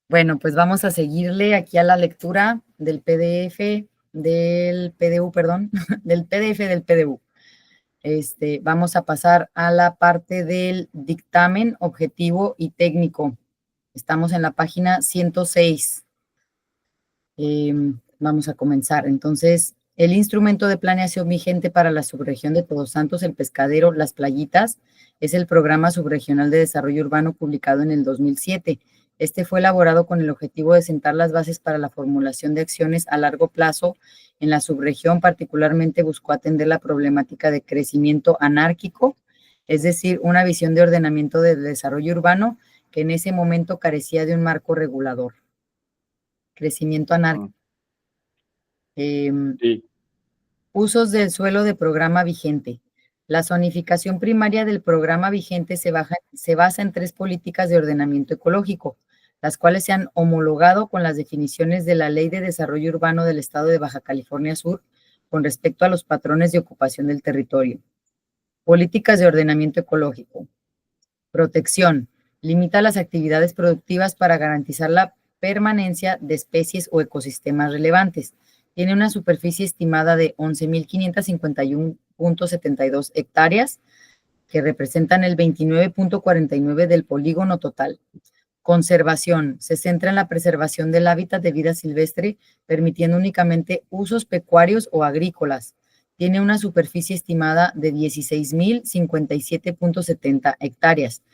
Bueno, pues vamos a seguirle aquí a la lectura del PDF, del PDU, perdón, del PDF del PDU. Vamos a pasar a la parte del dictamen objetivo y técnico. Estamos en la página 106. Vamos a comenzar. Entonces, el instrumento de planeación vigente para la subregión de Todos Santos, El Pescadero, Las Playitas, es el Programa Subregional de Desarrollo Urbano publicado en el 2007. Este fue elaborado con el objetivo de sentar las bases para la formulación de acciones a largo plazo en la subregión. Particularmente buscó atender la problemática de crecimiento anárquico, es decir, una visión de ordenamiento del desarrollo urbano que en ese momento carecía de un marco regulador. Crecimiento anárquico. Sí. Usos del suelo de programa vigente. La zonificación primaria del programa vigente se basa en 3 políticas de ordenamiento ecológico, las cuales se han homologado con las definiciones de la Ley de Desarrollo Urbano del Estado de Baja California Sur con respecto a los patrones de ocupación del territorio. Políticas de ordenamiento ecológico. Protección. Limita las actividades productivas para garantizar la permanencia de especies o ecosistemas relevantes. Tiene una superficie estimada de 11.551.72 hectáreas, que representan el 29.49% del polígono total. Conservación. Se centra en la preservación del hábitat de vida silvestre, permitiendo únicamente usos pecuarios o agrícolas. Tiene una superficie estimada de 16.057.70 hectáreas,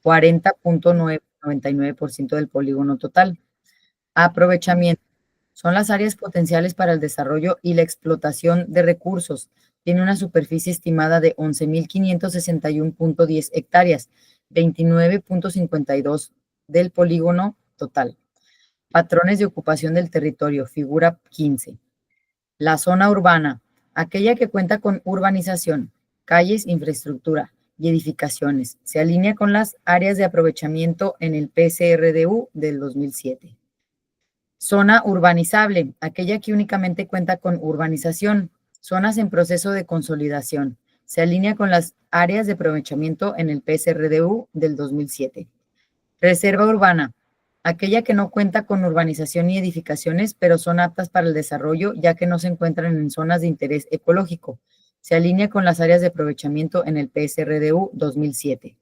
40.99% del polígono total. Aprovechamiento. Son las áreas potenciales para el desarrollo y la explotación de recursos. Tiene una superficie estimada de 11.561.10 hectáreas, 29.52% del polígono total. Patrones de ocupación del territorio, figura 15. La zona urbana, aquella que cuenta con urbanización, calles, infraestructura y edificaciones. Se alinea con las áreas de aprovechamiento en el PCRDU del 2007. Zona urbanizable, aquella que únicamente cuenta con urbanización, zonas en proceso de consolidación. Se alinea con las áreas de aprovechamiento en el PSRDU del 2007. Reserva urbana, aquella que no cuenta con urbanización ni edificaciones, pero son aptas para el desarrollo, ya que no se encuentran en zonas de interés ecológico. Se alinea con las áreas de aprovechamiento en el PSRDU 2007.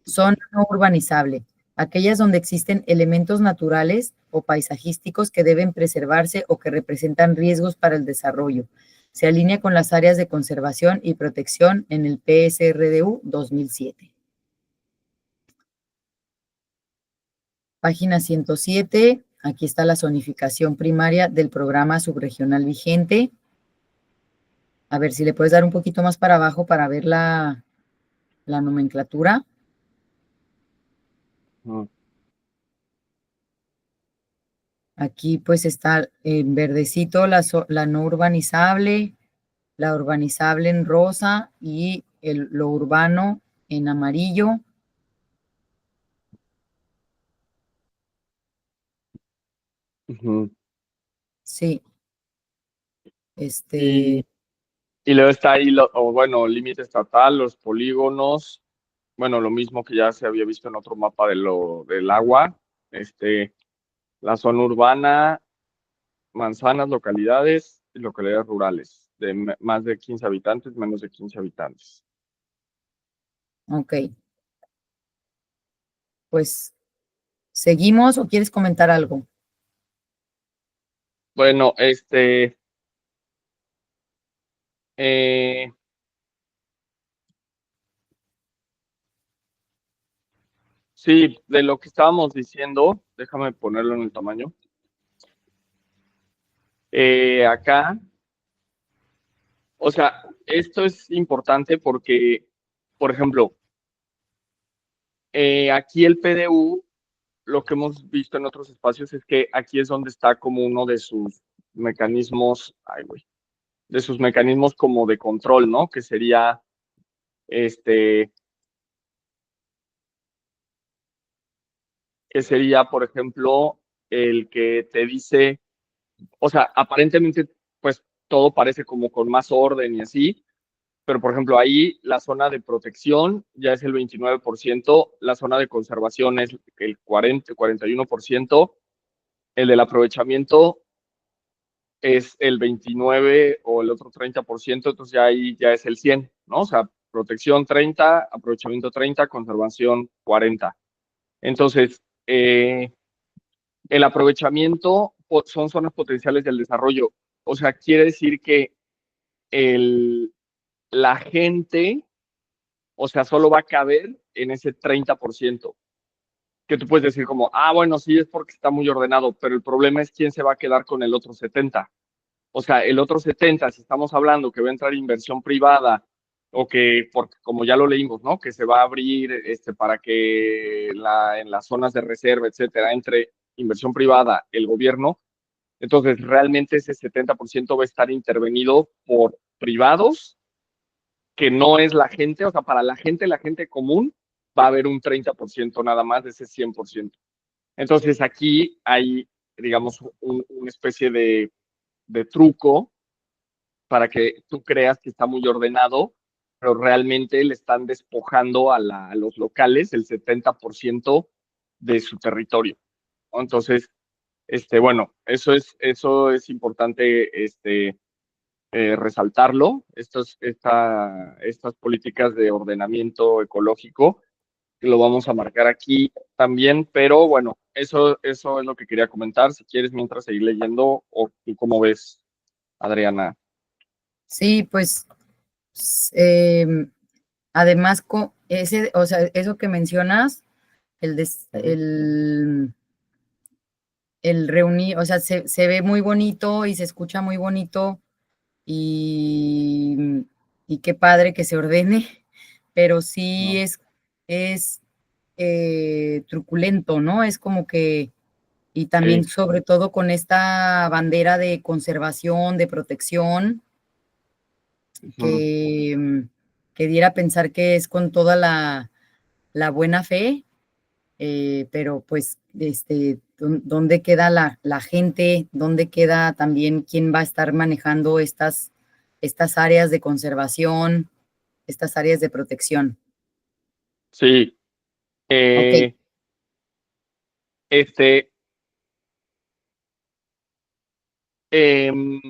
Zona no urbanizable, aquellas donde existen elementos naturales o paisajísticos que deben preservarse o que representan riesgos para el desarrollo. Se alinea con las áreas de conservación y protección en el PSRDU 2007. Página 107, aquí está la zonificación primaria del programa subregional vigente. A ver si le puedes dar un poquito más para abajo para ver la nomenclatura. Aquí pues está en verdecito la no urbanizable, la urbanizable en rosa y lo urbano en amarillo. Sí. Y luego está ahí, límite estatal, los polígonos, bueno, lo mismo que ya se había visto en otro mapa del agua, la zona urbana, manzanas, localidades y localidades rurales, de más de 15 habitantes, menos de 15 habitantes. Ok. Pues, ¿seguimos o quieres comentar algo? Bueno, sí, de lo que estábamos diciendo, déjame ponerlo en el tamaño. Acá, o sea, esto es importante porque, por ejemplo, aquí el PDU, lo que hemos visto en otros espacios es que aquí es donde está como uno de sus mecanismos, de sus mecanismos como de control, ¿no? Que sería, por ejemplo, el que te dice, o sea, aparentemente, pues todo parece como con más orden y así, pero por ejemplo ahí la zona de protección ya es el 29%, la zona de conservación es el 41%, el del aprovechamiento es el 29% o el otro 30%, entonces ya ahí ya es el 100, ¿no? O sea, protección 30, aprovechamiento 30, conservación 40. Entonces, el aprovechamiento son zonas potenciales del desarrollo. O sea, quiere decir que la gente, o sea, solo va a caber en ese 30%. Que tú puedes decir como, bueno, sí, es porque está muy ordenado, pero el problema es quién se va a quedar con el otro 70%. O sea, el otro 70, si estamos hablando que va a entrar inversión privada o que, porque, como ya lo leímos, ¿no? Que se va a abrir para que en las zonas de reserva, etcétera, entre inversión privada, el gobierno, entonces realmente ese 70% va a estar intervenido por privados, que no es la gente, o sea, para la gente común, va a haber un 30% nada más de ese 100%. Entonces aquí hay, digamos, una especie de truco para que tú creas que está muy ordenado, pero realmente le están despojando a los locales el 70% de su territorio, ¿no? Entonces, bueno, eso es importante resaltarlo, estas políticas de ordenamiento ecológico, que lo vamos a marcar aquí también, pero bueno, eso es lo que quería comentar. Si quieres, mientras seguir leyendo, o tú cómo ves, Adriana. Sí, pues además, o sea, eso que mencionas, el reunir, o sea, se ve muy bonito y se escucha muy bonito y qué padre que se ordene, pero sí es truculento, ¿no? Es como que, y también Sí. sobre todo con esta bandera de conservación, de protección, Ujú. que, que diera a pensar que es con toda la buena fe, pero pues, ¿dónde queda la gente? ¿Dónde queda también quién va a estar manejando estas áreas de conservación, estas áreas de protección? Sí. Ok, Este, em,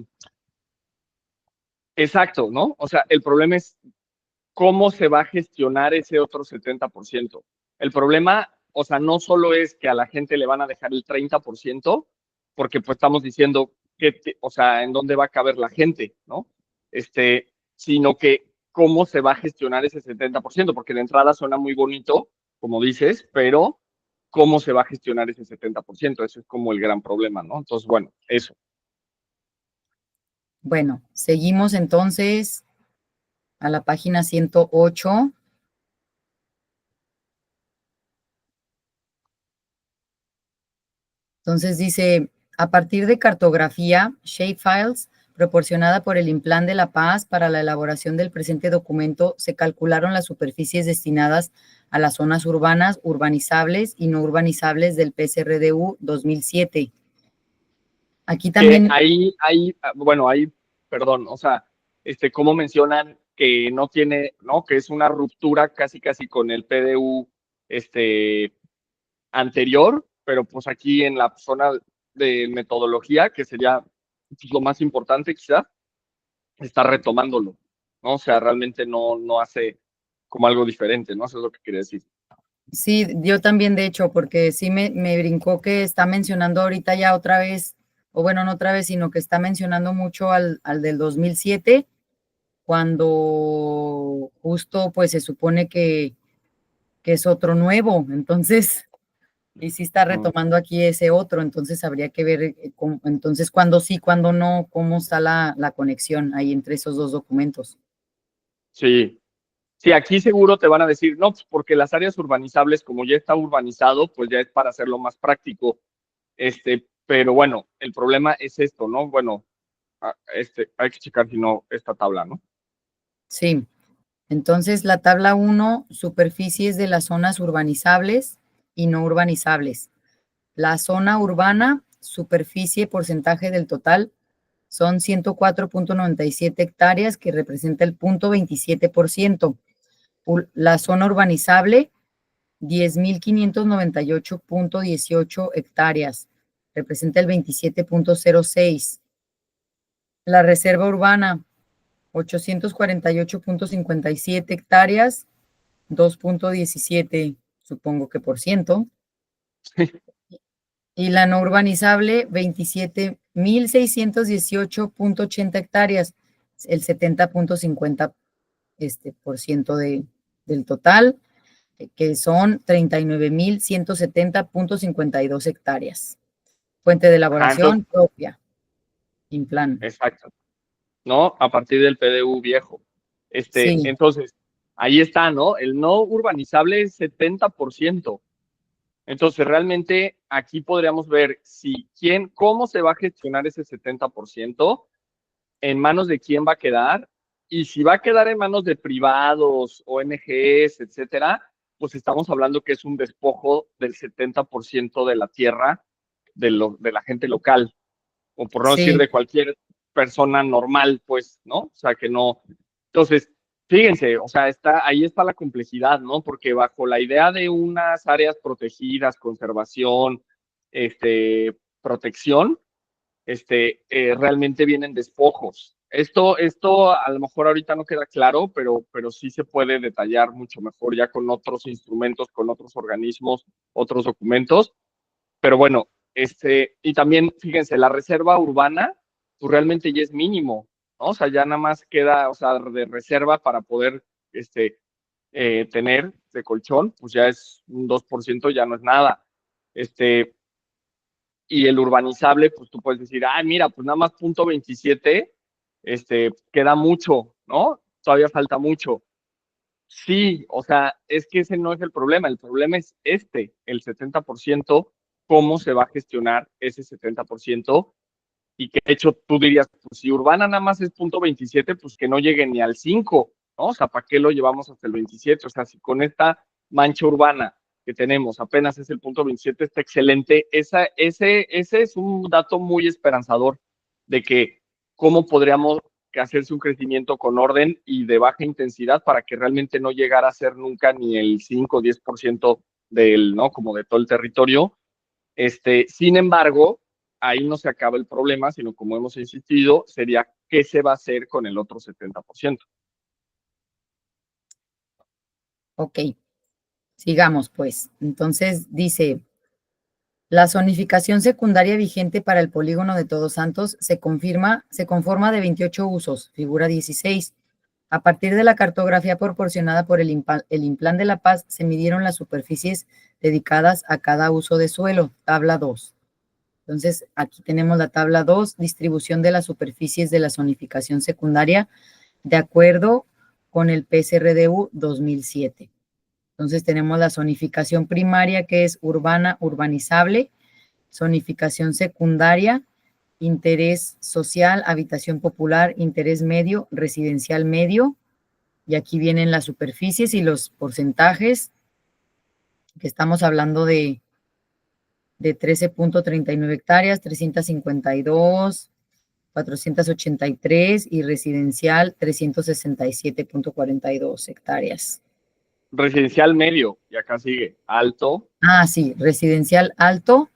exacto, ¿no? O sea, el problema es cómo se va a gestionar ese otro 70%. El problema, o sea, no solo es que a la gente le van a dejar el 30%, porque pues estamos diciendo o sea, en dónde va a caber la gente, ¿no? Sino que cómo se va a gestionar ese 70%, porque de entrada suena muy bonito, como dices, pero cómo se va a gestionar ese 70%, eso es como el gran problema, ¿no? Entonces, bueno, eso. bueno, seguimos entonces a la página 108. Entonces dice, a partir de cartografía, shapefiles, proporcionada por el Implan de la Paz para la elaboración del presente documento, se calcularon las superficies destinadas a las zonas urbanas, urbanizables y no urbanizables del PSRDU 2007. Aquí Que también, bueno, ahí, perdón, o sea, cómo mencionan que no tiene, ¿no? Que es una ruptura casi casi con el PDU, anterior, pero pues aquí en la zona de metodología, que sería pues, lo más importante quizás, está retomándolo, ¿no? O sea, realmente no hace como algo diferente, ¿no? Eso es lo que quería decir. sí, yo también de hecho, porque sí me brincó que está mencionando ahorita ya otra vez, o bueno, no otra vez, sino que está mencionando mucho al del 2007, cuando justo pues se supone que es otro nuevo, entonces, y sí está Ujú. retomando aquí ese otro, entonces habría que ver, entonces, cuándo sí, cuándo no, cómo está la conexión ahí entre esos dos documentos. Sí, sí, aquí seguro te van a decir, no, pues porque las áreas urbanizables, como ya está urbanizado, pues ya es para hacerlo más práctico. Pero bueno, el problema es esto, ¿no? Bueno, hay que checar si no esta tabla, ¿no? Sí, entonces la tabla 1, superficies de las zonas urbanizables y no urbanizables. La zona urbana, superficie, porcentaje del total, son 104.97 hectáreas, que representa el 0.27%. La zona urbanizable, 10.598.18 hectáreas, representa el 27.06. La reserva urbana, 848.57 hectáreas, 2.17, supongo que por ciento. Y la no urbanizable, 27.618.80 hectáreas, el 70.50 por ciento del total, que son 39.170.52 hectáreas. Fuente de elaboración Entonces, propia, Implan. exacto, ¿no? A partir del PDU viejo. Sí, Entonces, ahí está, ¿no? El no urbanizable es 70%. Entonces, realmente aquí podríamos ver cómo se va a gestionar ese 70%, en manos de quién va a quedar, y si va a quedar en manos de privados, ONGs, etcétera, pues estamos hablando que es un despojo del 70% de la tierra de la gente local, o por no decir sí, de cualquier persona normal, pues, ¿no? O sea, que no. Entonces, fíjense, o sea, ahí está la complejidad, ¿no? Porque bajo la idea de unas áreas protegidas, conservación, protección, realmente vienen despojos. Esto a lo mejor ahorita no queda claro, pero sí se puede detallar mucho mejor ya con otros instrumentos, con otros organismos, otros documentos. Pero bueno, y también, fíjense, la reserva urbana, pues realmente ya es mínimo, ¿no? O sea, ya nada más queda, o sea, de reserva para poder, tener de colchón, pues ya es un 2%, ya no es nada. Y el urbanizable, pues tú puedes decir, ay, mira, pues nada más 0.27, queda mucho, ¿no? Todavía falta mucho. Sí, o sea, es que ese no es el problema es el 70%, cómo se va a gestionar ese 70%, y que de hecho tú dirías, pues si urbana nada más es 0.27, pues que no llegue ni al 5, ¿no? O sea, ¿para qué lo llevamos hasta el 27? O sea, si con esta mancha urbana que tenemos apenas es el 0.27, está excelente. Ese es un dato muy esperanzador de que cómo podríamos hacerse un crecimiento con orden y de baja intensidad para que realmente no llegara a ser nunca ni el 5 o 10% del, ¿no? Como de todo el territorio. Sin embargo, ahí no se acaba el problema, sino como hemos insistido, sería qué se va a hacer con el otro 70%. ok. Sigamos, pues. Entonces, dice, la zonificación secundaria vigente para el polígono de Todos Santos se conforma de 28 usos, figura 16. A partir de la cartografía proporcionada por el Implan de La Paz, se midieron las superficies dedicadas a cada uso de suelo, tabla 2. Entonces, aquí tenemos la tabla 2, distribución de las superficies de la zonificación secundaria, de acuerdo con el PSRDU 2007. Entonces, tenemos la zonificación primaria, que es urbana, urbanizable, zonificación secundaria, interés social, habitación popular, interés medio, residencial medio, y aquí vienen las superficies y los porcentajes, que estamos hablando de 13.39 hectáreas, 352, 483 y residencial 367.42 hectáreas. Residencial medio, y acá sigue, alto. Ah, sí, residencial alto,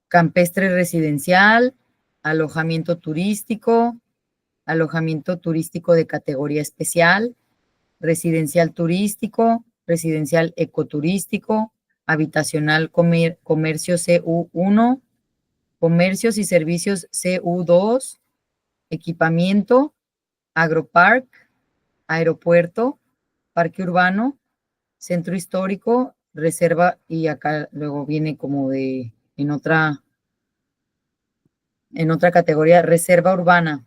campestre residencial, alojamiento turístico de categoría especial, residencial turístico, residencial ecoturístico, habitacional comercio CU1, comercios y servicios CU2, equipamiento, agropark, aeropuerto, parque urbano, centro histórico, reserva, y acá luego viene como en otra categoría, reserva urbana,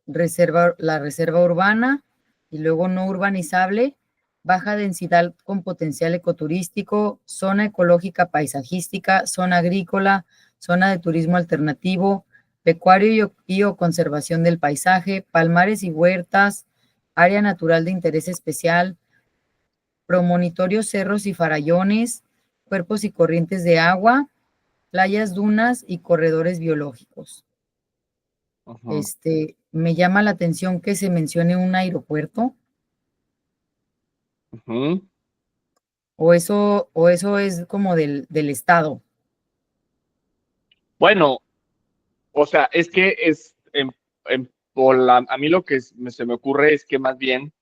la reserva urbana, y luego no urbanizable, baja densidad con potencial ecoturístico, zona ecológica paisajística, zona agrícola, zona de turismo alternativo, pecuario y o conservación del paisaje, palmares y huertas, área natural de interés especial, promonitorios, cerros y farallones, cuerpos y corrientes de agua, playas, dunas y corredores biológicos. Ajá. Me llama la atención que se mencione un aeropuerto, Ujú. o eso es como del estado. Bueno, o sea, es que a mí lo que se me ocurre es que más bien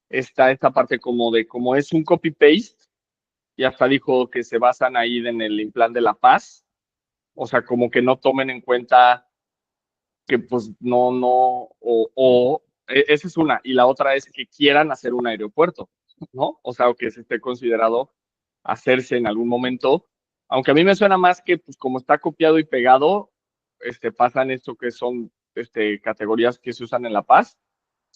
está esta parte como de, como es un copy-paste, y hasta dijo que se basan ahí en el plan de La Paz, o sea, como que no tomen en cuenta que pues esa es una, y la otra es que quieran hacer un aeropuerto, ¿no? O sea, o que se esté considerado hacerse en algún momento, aunque a mí me suena más que pues como está copiado y pegado, pasan esto que son categorías que se usan en La Paz,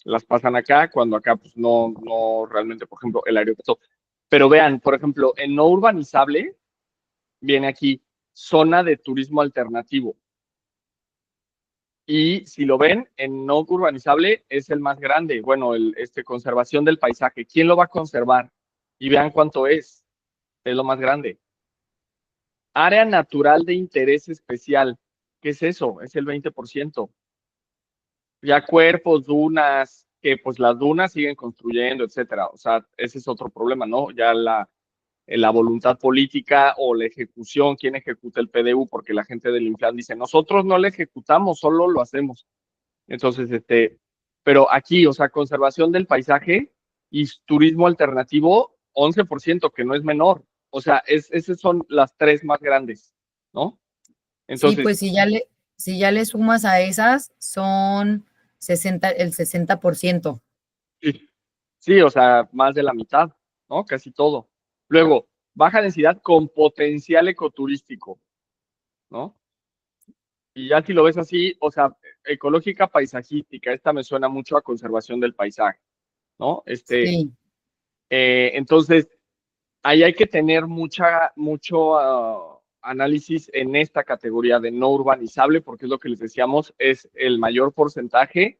las pasan acá, cuando acá pues no realmente, por ejemplo, el aeropuerto. Pero vean, por ejemplo, en no urbanizable viene aquí zona de turismo alternativo. Y si lo ven, en no urbanizable es el más grande. Bueno, conservación del paisaje. ¿Quién lo va a conservar? Y vean cuánto es lo más grande. Área natural de interés especial. ¿Qué es eso? Es el 20%. Ya cuerpos, dunas, que pues las dunas siguen construyendo, etcétera. O sea, ese es otro problema, ¿no? Ya la voluntad política o la ejecución, quién ejecuta el PDU, porque la gente del Inflan dice, nosotros no le ejecutamos, solo lo hacemos. Entonces, pero aquí, o sea, conservación del paisaje y turismo alternativo, 11%, que no es menor. O sea, esas son las tres más grandes, ¿no? Sí, Entonces, pues si ya le sumas a esas, son 60, el 60%. sí, sí, o sea, más de la mitad, ¿no? Casi todo. Luego, baja densidad con potencial ecoturístico, ¿no? Y ya si lo ves así, o sea, ecológica paisajística, esta me suena mucho a conservación del paisaje, ¿no? Sí, Entonces, ahí hay que tener mucho análisis en esta categoría de no urbanizable, porque es lo que les decíamos, es el mayor porcentaje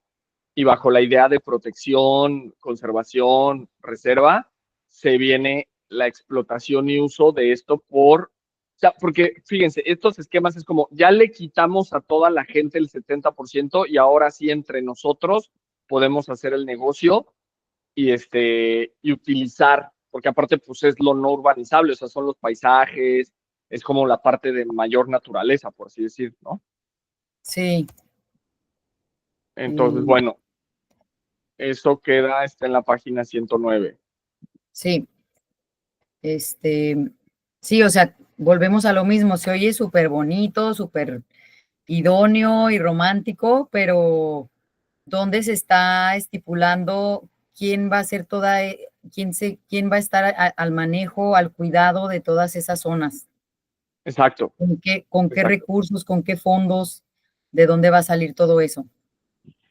y bajo la idea de protección, conservación, reserva, se viene la explotación y uso de esto o sea, porque fíjense, estos esquemas es como, ya le quitamos a toda la gente el 70% y ahora sí entre nosotros podemos hacer el negocio y utilizar, porque aparte pues es lo no urbanizable, o sea, son los paisajes, es como la parte de mayor naturaleza, por así decir, ¿no? sí. Entonces, eh, bueno, eso queda, está en la página 109. sí, este, sí, o sea, volvemos a lo mismo, se oye súper bonito, súper idóneo y romántico, pero ¿dónde se está estipulando quién va a ser quién va a estar al manejo, al cuidado de todas esas zonas? Exacto, Con qué exacto, recursos, con qué fondos, de dónde va a salir todo eso?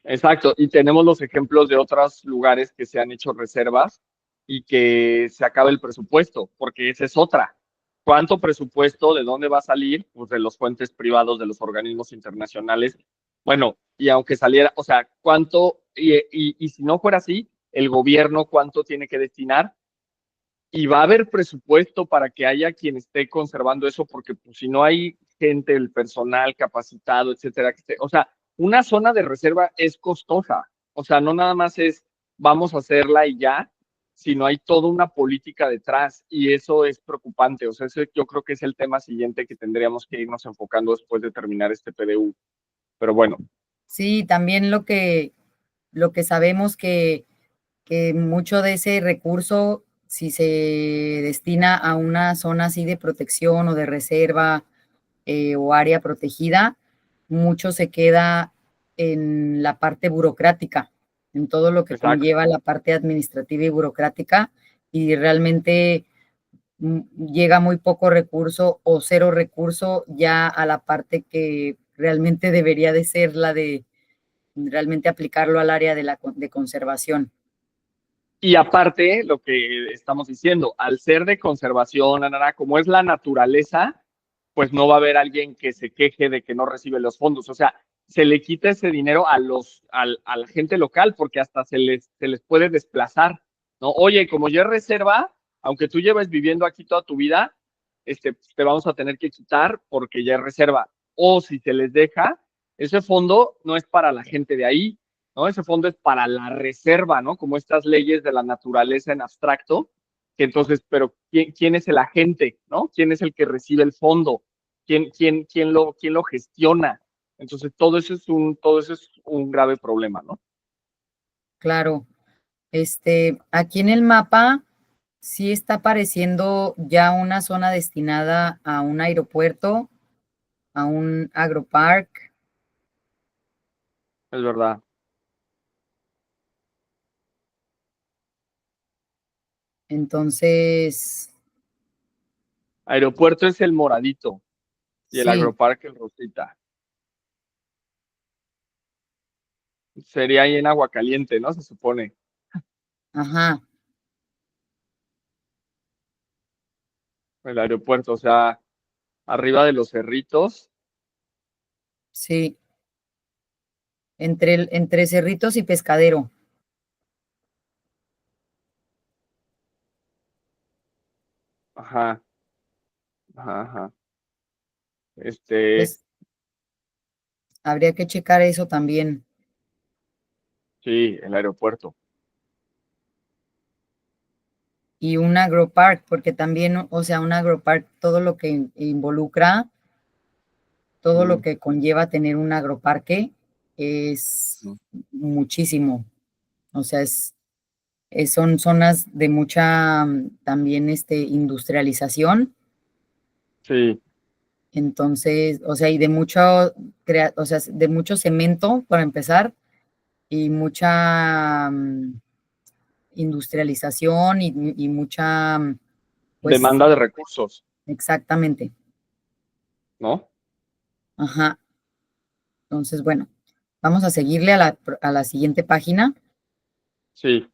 exacto. Y tenemos los ejemplos de otros lugares que se han hecho reservas y que se acaba el presupuesto, porque esa es otra. ¿Cuánto presupuesto? ¿De dónde va a salir? Pues de los fuentes privados, de los organismos internacionales. Bueno, y aunque saliera, o sea, ¿cuánto? Y si no fuera así, el gobierno, ¿cuánto tiene que destinar? Y va a haber presupuesto para que haya quien esté conservando eso, porque pues, si no hay gente, el personal capacitado, etcétera, o sea, una zona de reserva es costosa, o sea, no nada más es vamos a hacerla y ya, sino hay toda una política detrás y eso es preocupante, o sea, eso yo creo que es el tema siguiente que tendríamos que irnos enfocando después de terminar este PDU, pero bueno, Sí, también lo que sabemos que mucho de ese recurso, si se destina a una zona así de protección o de reserva o área protegida, mucho se queda en la parte burocrática, en todo lo que exacto, conlleva la parte administrativa y burocrática, y realmente llega muy poco recurso o cero recurso ya a la parte que realmente debería de ser la de realmente aplicarlo al área de conservación. y aparte, lo que estamos diciendo, al ser de conservación, Anara, como es la naturaleza, pues no va a haber alguien que se queje de que no recibe los fondos. O sea, se le quita ese dinero a la gente local porque hasta se les puede desplazar, ¿no? Oye, como ya es reserva, aunque tú lleves viviendo aquí toda tu vida, te vamos a tener que quitar porque ya es reserva. O si se les deja, ese fondo no es para la gente de ahí, ¿no? Ese fondo es para la reserva, ¿no? Como estas leyes de la naturaleza en abstracto, que entonces, pero ¿quién es el agente, ¿no? ¿Quién es el que recibe el fondo? ¿Quién lo gestiona? Entonces, todo eso es un grave problema, ¿no? Claro. Aquí en el mapa sí está apareciendo ya una zona destinada a un aeropuerto, a un agropark. Es verdad. Entonces, Aeropuerto es el moradito y el sí, agroparque el rosita. Sería ahí en Aguacaliente, ¿no? Se supone. ajá, El aeropuerto, o sea, arriba de los cerritos. sí, entre Cerritos y Pescadero. Ajá, ajá, ajá. Este, Pues habría que checar eso también. sí, el aeropuerto. Y un agropark, porque también, o sea, un agropark, todo lo que involucra, todo lo Ujú, que conlleva tener un agroparque es ujú. muchísimo. O sea, son zonas de mucha también industrialización. Sí, Entonces, o sea, y de o sea, de mucho cemento para empezar, y mucha industrialización y mucha, pues, demanda de recursos, exactamente. ¿no? Ajá. Entonces, bueno, vamos a seguirle a la siguiente página. Sí,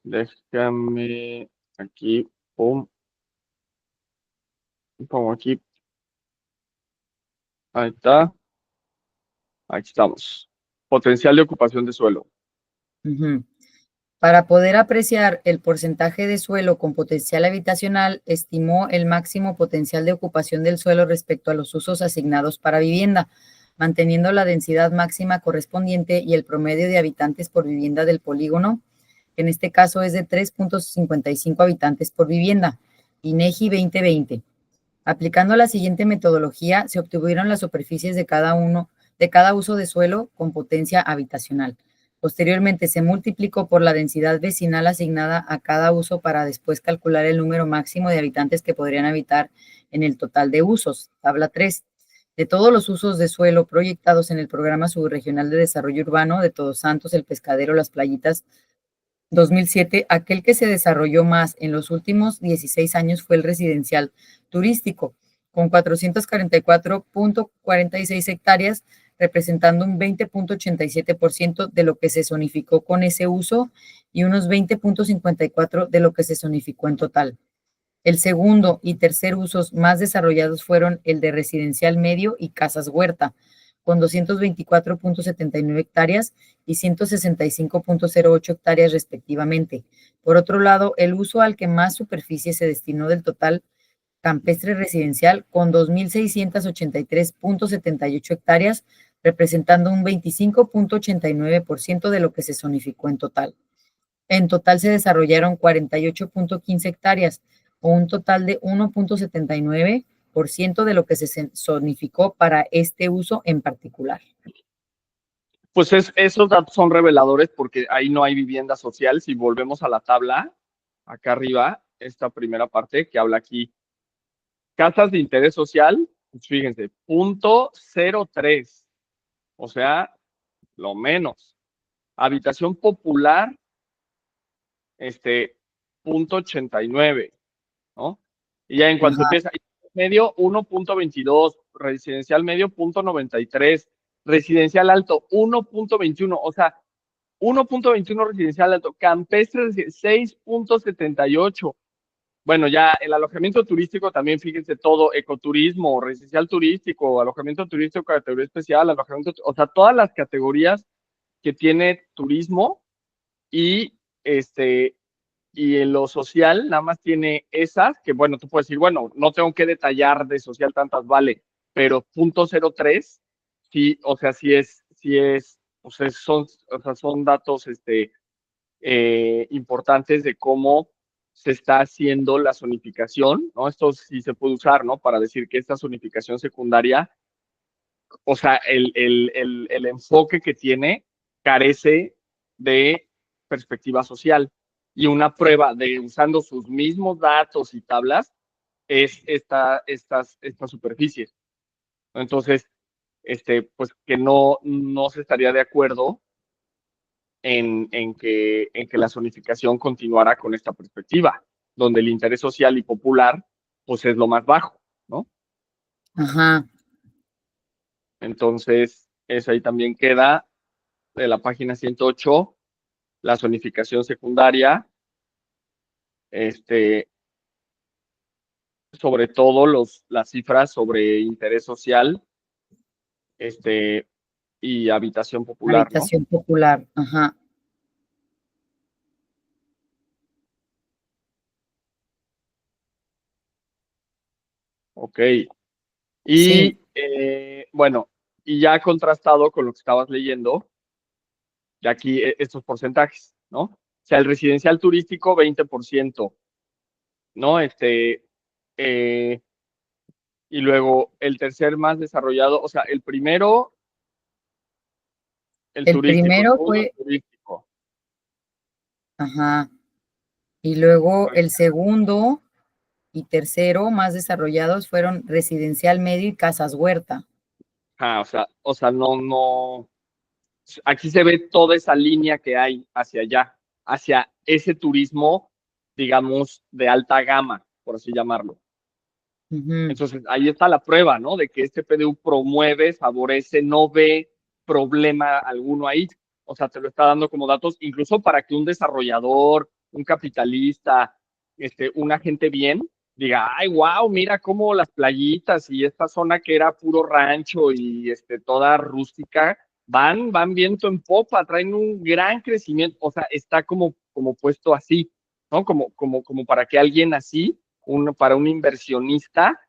déjame aquí, pum, pongo aquí, ahí está, ahí estamos. Potencial de ocupación de suelo. Ujú. Para poder apreciar el porcentaje de suelo con potencial habitacional, estimó el máximo potencial de ocupación del suelo respecto a los usos asignados para vivienda, manteniendo la densidad máxima correspondiente y el promedio de habitantes por vivienda del polígono, que en este caso es de 3.55 habitantes por vivienda, INEGI 2020. Aplicando la siguiente metodología, se obtuvieron las superficies de cada uso de suelo con potencia habitacional. Posteriormente se multiplicó por la densidad vecinal asignada a cada uso para después calcular el número máximo de habitantes que podrían habitar en el total de usos. Tabla 3. De todos los usos de suelo proyectados en el Programa Subregional de Desarrollo Urbano de Todos Santos, El Pescadero, Las Playitas, 2007, aquel que se desarrolló más en los últimos 16 años fue el residencial turístico, con 444.46 hectáreas, representando un 20.87% de lo que se zonificó con ese uso y unos 20.54 de lo que se zonificó en total. El segundo y tercer usos más desarrollados fueron el de residencial medio y casas huerta, con 224.79 hectáreas y 165.08 hectáreas respectivamente. Por otro lado, el uso al que más superficie se destinó del total campestre residencial, con 2.683.78 hectáreas, representando un 25.89% de lo que se zonificó en total. En total se desarrollaron 48.15 hectáreas, o un total de 1.79% de lo que se zonificó para este uso en particular. Pues esos datos son reveladores porque ahí no hay vivienda social. Si volvemos a la tabla, acá arriba, esta primera parte que habla aquí, casas de interés social, pues fíjense, 0.03, o sea, lo menos. Habitación popular, 0.89, ¿no? Y ya en cuanto Ajá, empieza, medio 1.22, residencial medio 0.93, residencial alto 1.21, o sea, 1.21 residencial alto, campestre 6.78. Bueno, ya el alojamiento turístico también, fíjense todo, ecoturismo, residencial turístico, alojamiento turístico, categoría especial, alojamiento, o sea, todas las categorías que tiene turismo y este y en lo social nada más tiene esas, que bueno, tú puedes decir, bueno, no tengo que detallar de social tantas, vale, pero .03, sí, o sea, o sea, son datos importantes de cómo se está haciendo la zonificación, ¿no? Esto sí se puede usar, ¿no? Para decir que esta zonificación secundaria, o sea, el enfoque que tiene carece de perspectiva social. Y una prueba de usando sus mismos datos y tablas es estas superficies. Entonces, pues que no se estaría de acuerdo en que la zonificación continuara con esta perspectiva, donde el interés social y popular pues es lo más bajo, ¿no? Ajá. Entonces, eso ahí también queda de la página 108, la zonificación secundaria, sobre todo las cifras sobre interés social, y habitación popular, ¿no? Habitación popular. Ajá. Ok. Sí. Y bueno, y ya contrastado con lo que estabas leyendo, de aquí estos porcentajes, ¿no? O sea, el residencial turístico, 20%, ¿no? Eh, y luego el tercer más desarrollado, o sea, el primero, el El turístico, el primero segundo, el fue, turístico. ajá. Y luego el segundo y tercero más desarrollados fueron residencial medio y casas huerta. Ah, o sea, no, aquí se ve toda esa línea que hay hacia allá, hacia ese turismo, digamos, de alta gama, por así llamarlo. Ujú. Entonces, ahí está la prueba, ¿no? De que este PDU promueve, favorece, no ve problema alguno ahí. O sea, te lo está dando como datos, incluso para que un desarrollador, un capitalista, un agente bien, diga, ay, wow, mira cómo las playitas y esta zona que era puro rancho y toda rústica, van viento en popa, traen un gran crecimiento. O sea, está como puesto así, ¿no? Como para que alguien así, para un inversionista,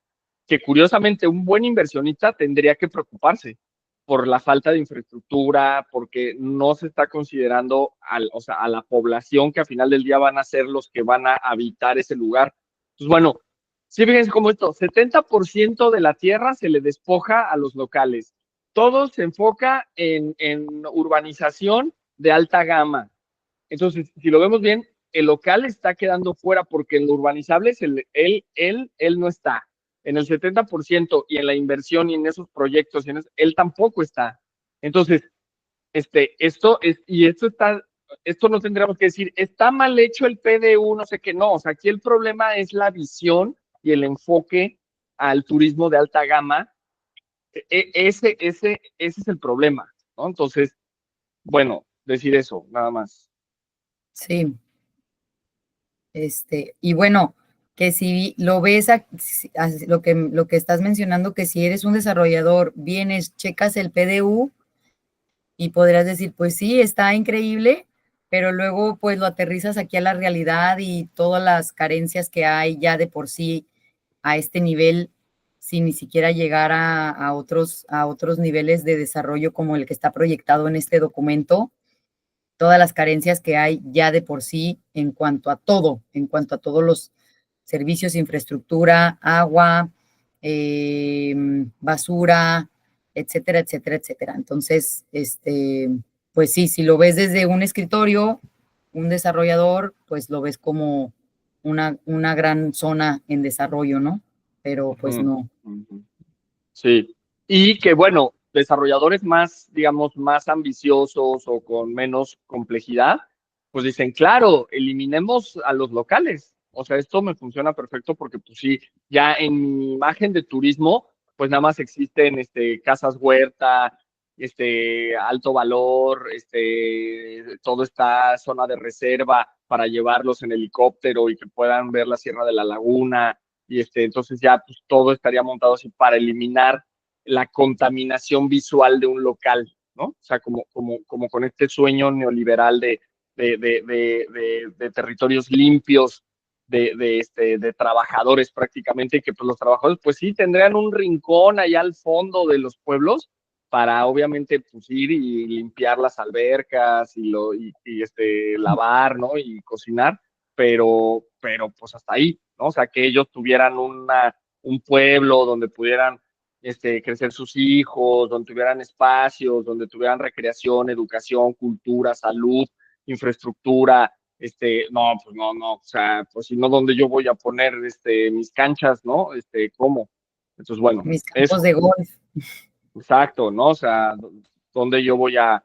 que curiosamente un buen inversionista tendría que preocuparse por la falta de infraestructura, porque no se está considerando o sea, a la población que al final del día van a ser los que van a habitar ese lugar. Pues bueno, sí, fíjense cómo esto, 70% de la tierra se le despoja a los locales. Todo se enfoca en urbanización de alta gama. Entonces, si lo vemos bien, el local está quedando fuera porque en lo urbanizable él no está. En el 70% y en la inversión y en esos proyectos, él tampoco está. Entonces, esto no tendríamos que decir, está mal hecho el PDU, no sé qué, no. O sea, aquí el problema es la visión y el enfoque al turismo de alta gama. Ese es el problema, ¿no? Entonces, bueno, decir eso, nada más. Sí. Y bueno, que si lo ves, lo que estás mencionando, que si eres un desarrollador, vienes, checas el PDU y podrías decir, pues sí, está increíble, pero luego pues lo aterrizas aquí a la realidad y todas las carencias que hay ya de por sí a este nivel, sin ni siquiera llegar a otros niveles de desarrollo como el que está proyectado en este documento, todas las carencias que hay ya de por sí en cuanto a todo, en cuanto a todos los servicios, infraestructura, agua, basura, etcétera, etcétera, etcétera. Entonces, pues sí, si lo ves desde un escritorio, un desarrollador, pues lo ves como una gran zona en desarrollo, ¿no? Pero pues Ujú, no. ujú. Sí, y que bueno, desarrolladores más, digamos, más ambiciosos o con menos complejidad, pues dicen, claro, eliminemos a los locales. O sea, esto me funciona perfecto porque pues sí, ya en mi imagen de turismo, pues nada más existen casas huerta, alto valor, todo está zona de reserva para llevarlos en helicóptero y que puedan ver la Sierra de la Laguna, y entonces ya pues, todo estaría montado así para eliminar la contaminación visual de un local, ¿no? O sea, como con este sueño neoliberal de territorios limpios, de trabajadores prácticamente, que pues los trabajadores pues sí tendrían un rincón allá al fondo de los pueblos para obviamente pues ir y limpiar las albercas y lavar, ¿no? Y cocinar, pero pues hasta ahí, ¿no? O sea, que ellos tuvieran un pueblo donde pudieran crecer sus hijos, donde tuvieran espacios, donde tuvieran recreación, educación, cultura, salud, infraestructura, no, pues no, o sea, pues si no, ¿dónde yo voy a poner mis canchas, ¿no? ¿Cómo? Entonces, bueno, Mis campos eso, de golf. exacto, ¿no? O sea, ¿dónde yo voy a,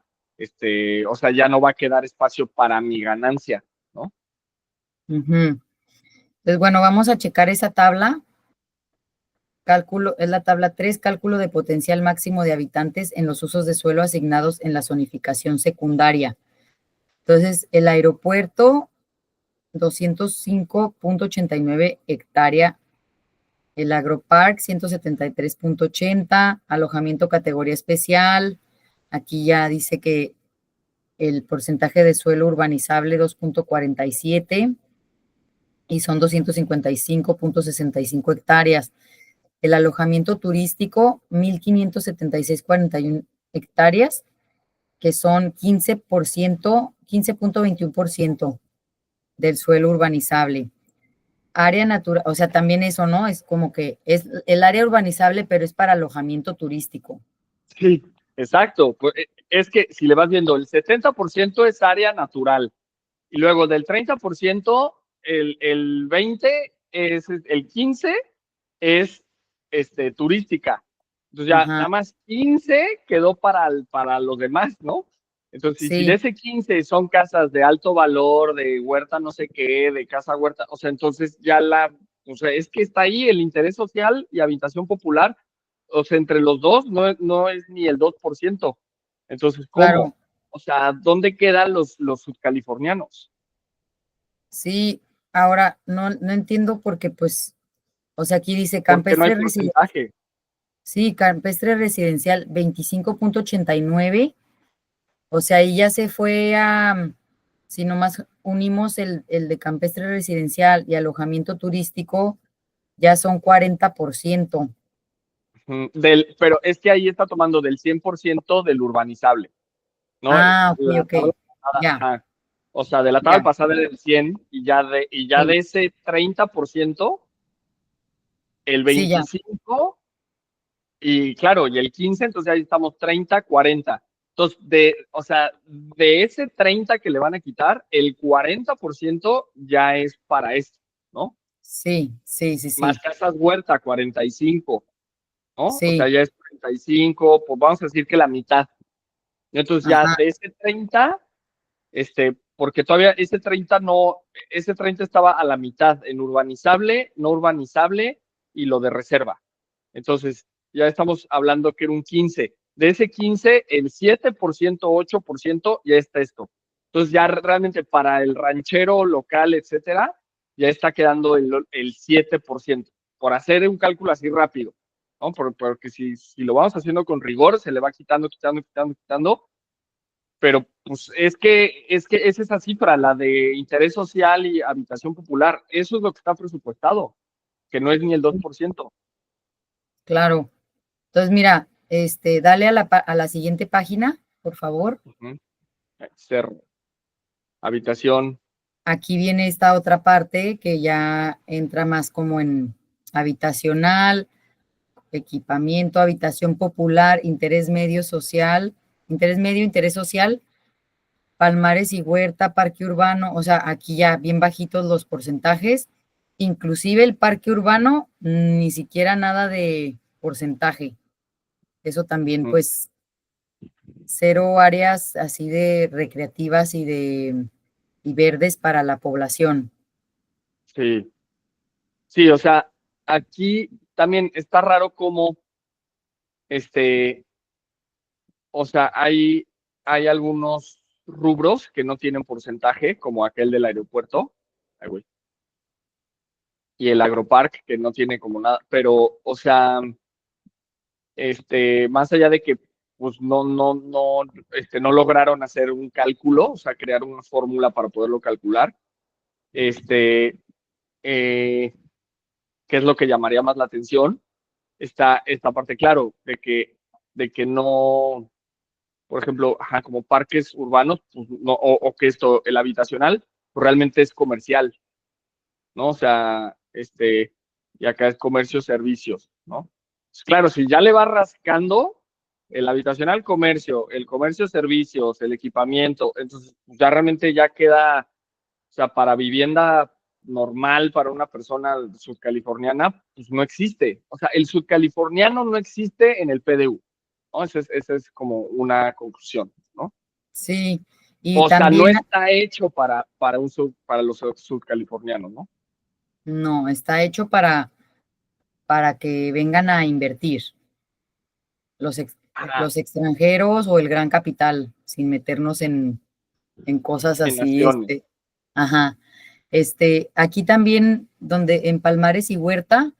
o sea, ya no va a quedar espacio para mi ganancia, ¿no? Ujú. Entonces, bueno, vamos a checar esa tabla. Cálculo, es la tabla 3, cálculo de potencial máximo de habitantes en los usos de suelo asignados en la zonificación secundaria. Entonces, el aeropuerto, 205.89 hectárea. El agropark, 173.80. Alojamiento categoría especial. Aquí ya dice que el porcentaje de suelo urbanizable, 2.47 y son 255.65 hectáreas. El alojamiento turístico, 1.576.41 hectáreas, que son 15%, 15.21% del suelo urbanizable. Área natural, o sea, también eso, ¿no? Es como que es el área urbanizable, pero es para alojamiento turístico. Sí, exacto. Pues, es que si le vas viendo, el 70% es área natural. Y luego del 30%, el 20 es, el 15 es turística. Entonces ya Ajá, nada más 15 quedó para los demás, ¿no? Entonces, si de sí, ese 15 son casas de alto valor, de huerta no sé qué, de casa huerta, o sea, entonces o sea, es que está ahí el interés social y habitación popular, o sea, entre los dos no es ni el 2%. Entonces, ¿cómo? claro, O sea, ¿dónde quedan los subcalifornianos? sí. Ahora, no entiendo porque, pues, o sea, aquí dice Porque no hay campestre residencial. porcentaje. Sí, campestre residencial 25.89. O sea, ahí ya se fue a, si nomás unimos el de campestre residencial y alojamiento turístico, ya son 40%. Pero es que ahí está tomando del 100% del urbanizable, ¿no? Ah, ok, La ok. tabla pasada, Ya, ajá. O sea, de la tabla ya. pasada era del 100 y ya Sí, de ese 30%, el sí, ya. 25 y claro, y el 15, entonces ahí estamos 30, 40. Entonces, o sea, de ese 30 que le van a quitar, el 40% ya es para esto, ¿no? Sí, sí, sí, Más sí. casas huerta, 45, ¿no? O sea, Sí, ya es 45, pues vamos a decir que la mitad. Entonces ya ajá, de ese 30, porque todavía ese 30 estaba a la mitad en urbanizable, no urbanizable y lo de reserva. Entonces ya estamos hablando que era un 15. De ese 15, el 7%, 8% ya está esto. Entonces ya realmente para el ranchero local, etcétera, ya está quedando el 7%. Por hacer un cálculo así rápido, ¿no? Porque si lo vamos haciendo con rigor, se le va quitando, quitando, quitando, quitando, pero pues es que esa es esa cifra, la de interés social y habitación popular, eso es lo que está presupuestado, que no es ni el 2%. claro. Entonces, mira, dale a la siguiente página, por favor. Uh-huh. Cerro, habitación, Aquí viene esta otra parte que ya entra más como en habitacional, equipamiento, habitación popular, interés medio, interés social, palmares y huerta, parque urbano, o sea, aquí ya bien bajitos los porcentajes, inclusive el parque urbano, ni siquiera nada de porcentaje. Eso también, uh-huh. pues, cero áreas así de recreativas y verdes para la población. Sí, sí, o sea, aquí también está raro como, este, o sea, hay algunos rubros que no tienen porcentaje, como aquel del aeropuerto, ay, güey, y el agropark, que no tiene como nada, pero, o sea, más allá de que pues no lograron hacer un cálculo, o sea, crear una fórmula para poderlo calcular. Este, ¿Qué es lo que llamaría más la atención? Está esta parte, claro, de que no, por ejemplo, como parques urbanos, pues, no, o que el habitacional, pues realmente es comercial, ¿no? O sea, y acá es comercio, servicios, ¿no? Pues claro, si ya le va rascando el habitacional comercio, el comercio, servicios, el equipamiento, entonces ya realmente ya queda, o sea, para vivienda normal para una persona sudcaliforniana, pues no existe. O sea, el sudcaliforniano no existe en el PDU, ¿no? Esa es como una conclusión, ¿no? Sí, y O sea, no también, está hecho para los sudcalifornianos, ¿no? no, está hecho para que vengan a invertir los, Ajá, los extranjeros o el gran capital, sin meternos en cosas en así, naciones. ajá. Aquí también, donde en Palmares y Huerta,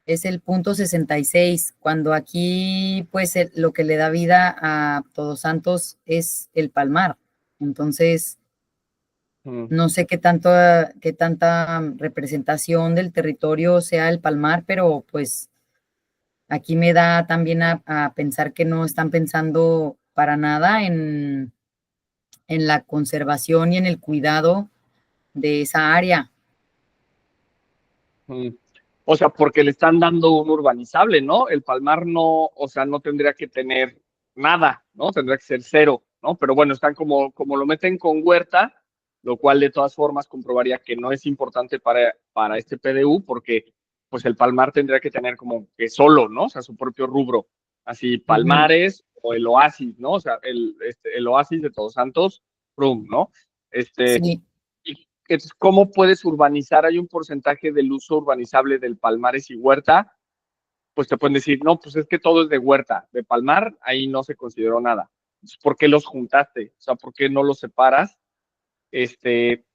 es el punto 66, cuando aquí, pues, lo que le da vida a Todos Santos es el palmar. Entonces, Mm, no sé qué tanta representación del territorio sea el palmar, pero pues aquí me da también a pensar que no están pensando para nada en la conservación y en el cuidado de esa área. mm. O sea, porque le están dando un urbanizable, ¿no? El Palmar no, o sea, no tendría que tener nada, ¿no? Tendría que ser cero, ¿no? Pero bueno, están como lo meten con Huerta, lo cual de todas formas comprobaría que no es importante para este PDU, porque pues el Palmar tendría que tener como que solo, ¿no? O sea, su propio rubro. Así, Ujú. Palmares o el Oasis, ¿no? O sea, el Oasis de Todos Santos, Rum, ¿no? Sí, Y ¿cómo puedes urbanizar? Hay un porcentaje del uso urbanizable del Palmares y Huerta, pues te pueden decir, no, pues es que todo es de Huerta, de Palmar, ahí no se consideró nada. ¿Por qué los juntaste? O sea, ¿por qué no los separas? Este,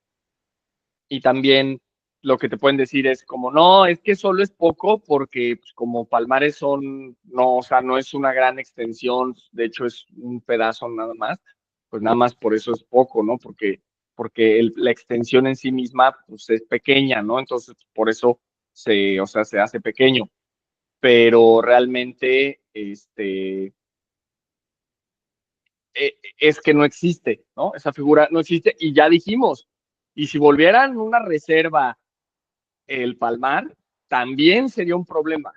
y también lo que te pueden decir es como, no, es que solo es poco porque pues, como Palmares no, o sea, no es una gran extensión, de hecho es un pedazo nada más, pues nada más por eso es poco, ¿no? Porque la extensión en sí misma pues es pequeña, ¿no? Entonces por eso o sea, se hace pequeño, pero realmente, es que no existe, ¿no? Esa figura no existe y ya dijimos, y si volvieran una reserva el Palmar, también sería un problema.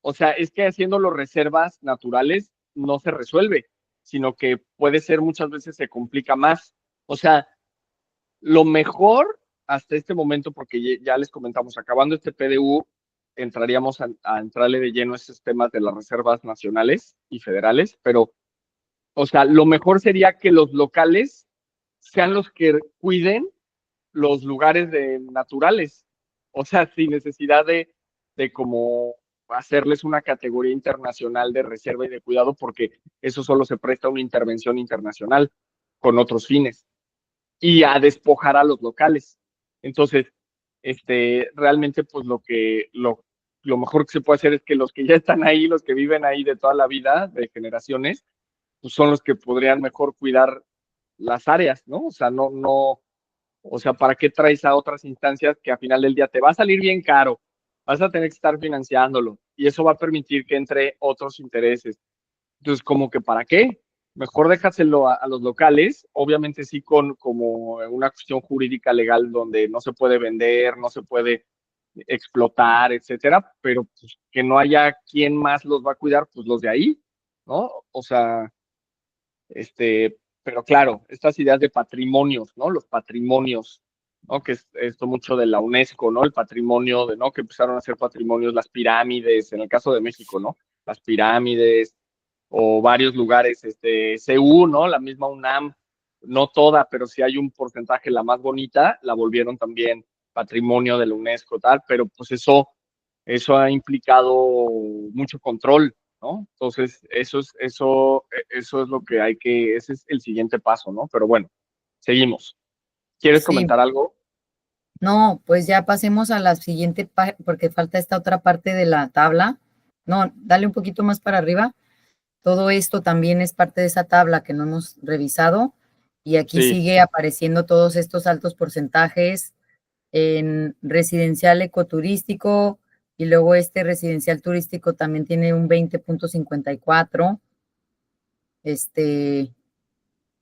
O sea, es que haciéndolo reservas naturales no se resuelve, sino que puede ser muchas veces se complica más. O sea, lo mejor hasta este momento, porque ya les comentamos, acabando este PDU, entraríamos a entrarle de lleno a esos temas de las reservas nacionales y federales, pero, o sea, lo mejor sería que los locales sean los que cuiden los lugares naturales. O sea, sin necesidad de como hacerles una categoría internacional de reserva y de cuidado, porque eso solo se presta a una intervención internacional con otros fines y a despojar a los locales. Entonces, realmente, pues lo mejor que se puede hacer es que los que ya están ahí, los que viven ahí de toda la vida, de generaciones, pues son los que podrían mejor cuidar las áreas, ¿no? O sea, no, o sea, ¿para qué traes a otras instancias que a final del día te va a salir bien caro? Vas a tener que estar financiándolo y eso va a permitir que entre otros intereses. Entonces, como que ¿para qué? Mejor déjaselo a los locales, obviamente sí con como una cuestión jurídica legal donde no se puede vender, no se puede explotar, etcétera, pero pues, que no haya quien más los va a cuidar, pues los de ahí, ¿no? O sea, pero claro, estas ideas de patrimonios, ¿no? Los patrimonios, ¿no? Que es esto mucho de la UNESCO, ¿no? El patrimonio ¿no? Que empezaron a ser patrimonios, las pirámides, en el caso de México, ¿no? Las pirámides o varios lugares, CU, ¿no? La misma UNAM, no toda, pero sí hay un porcentaje, la más bonita, la volvieron también patrimonio de la UNESCO, tal, pero pues eso ha implicado mucho control, ¿no? Entonces, eso es lo que ese es el siguiente paso, ¿no? Pero bueno, seguimos. ¿Quieres sí. comentar algo? No, pues ya pasemos a la siguiente, porque falta esta otra parte de la tabla. No, dale un poquito más para arriba. Todo esto también es parte de esa tabla que no hemos revisado y aquí Sí, sigue apareciendo todos estos altos porcentajes en residencial ecoturístico y luego este residencial turístico también tiene un 20.54.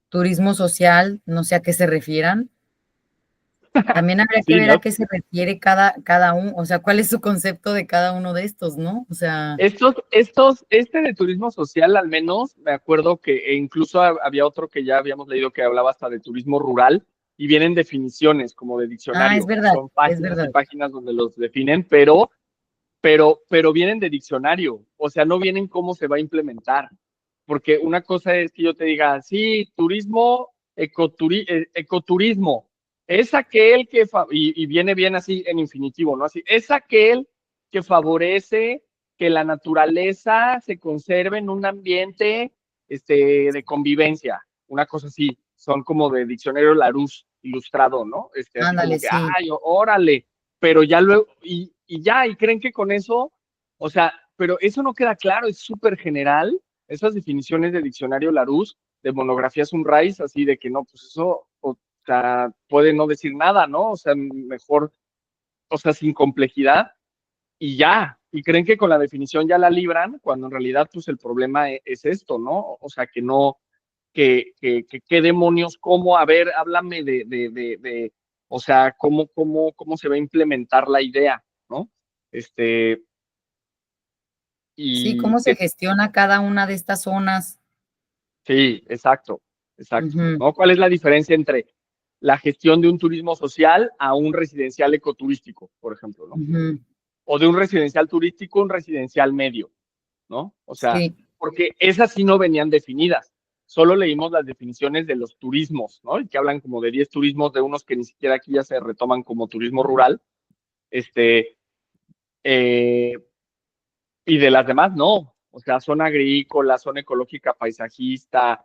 Turismo social, no sé a qué se refieran. También habría que sí, ver ¿no? a qué se refiere cada uno, o sea, cuál es su concepto de cada uno de estos, ¿no? O sea, Este de turismo social, al menos, me acuerdo que incluso había otro que ya habíamos leído que hablaba hasta de turismo rural y vienen definiciones como de es diccionario. verdad, Son es páginas y verdad. páginas donde los definen, pero vienen de diccionario. O sea, no vienen cómo se va a implementar. Porque una cosa es que yo te diga, sí, turismo, ecoturismo, es aquel que, y viene bien así en infinitivo, ¿no? Así, es aquel que favorece que la naturaleza se conserve en un ambiente de convivencia, una cosa así, son como de diccionario Larousse ilustrado, ¿no? Así como Ándale, que, sí. ay, órale, pero ya luego, y creen que con eso, o sea, pero eso no queda claro, es súper general esas definiciones de diccionario Larousse, de monografía Sunrise, así de que no, pues eso, o sea, puede no decir nada, ¿no? O sea, mejor, o sea, sin complejidad y ya. Y creen que con la definición ya la libran, cuando en realidad, pues el problema es esto, ¿no? O sea, que no, qué demonios, cómo, a ver, háblame o sea, cómo se va a implementar la idea, ¿no? Este, Sí, y ¿cómo se que gestiona cada una de estas zonas? Sí, exacto, exacto. Ujú, ¿No? ¿Cuál es la diferencia entre la gestión de un turismo social a un residencial ecoturístico, por ejemplo, ¿no? ujú. O de un residencial turístico a un residencial medio, ¿no? O sea, Sí, porque esas sí no venían definidas. Solo leímos las definiciones de los turismos, ¿no? Y que hablan como de 10 turismos, de unos que ni siquiera aquí ya se retoman como turismo rural, este, eh, y de las demás no. O sea, zona agrícola, zona ecológica paisajista,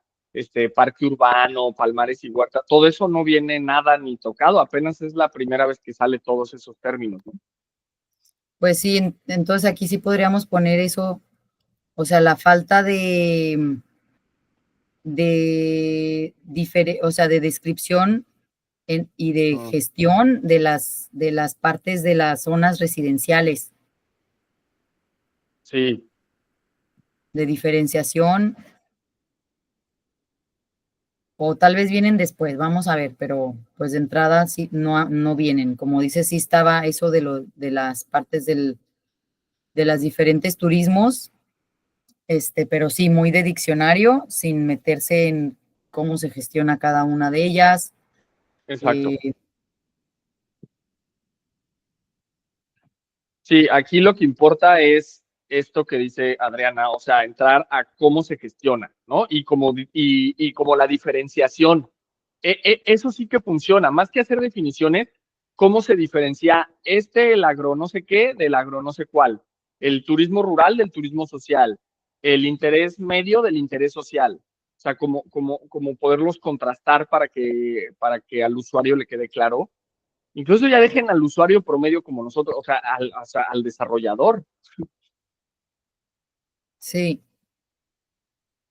parque urbano, palmares y huerta, todo eso no viene nada ni tocado, apenas es la primera vez que sale todos esos términos, ¿no? pues sí, entonces aquí sí podríamos poner eso, o sea, la falta o sea, de descripción y de Mm, gestión de las partes de las zonas residenciales, sí, de diferenciación, o tal vez vienen después, vamos a ver, pero pues de entrada sí, no vienen. Como dice, sí estaba eso de las partes de las diferentes turismos, pero sí, muy de diccionario, sin meterse en cómo se gestiona cada una de ellas. exacto. Eh, Sí, aquí lo que importa es esto que dice Adriana, o sea, entrar a cómo se gestiona, ¿no? Y como la diferenciación. Eso sí que funciona, más que hacer definiciones, cómo se diferencia el agro no sé qué del agro no sé cuál, el turismo rural del turismo social, el interés medio del interés social. O sea, como poderlos contrastar para que al usuario le quede claro. Incluso ya dejen al usuario promedio como nosotros, o sea, al desarrollador. sí,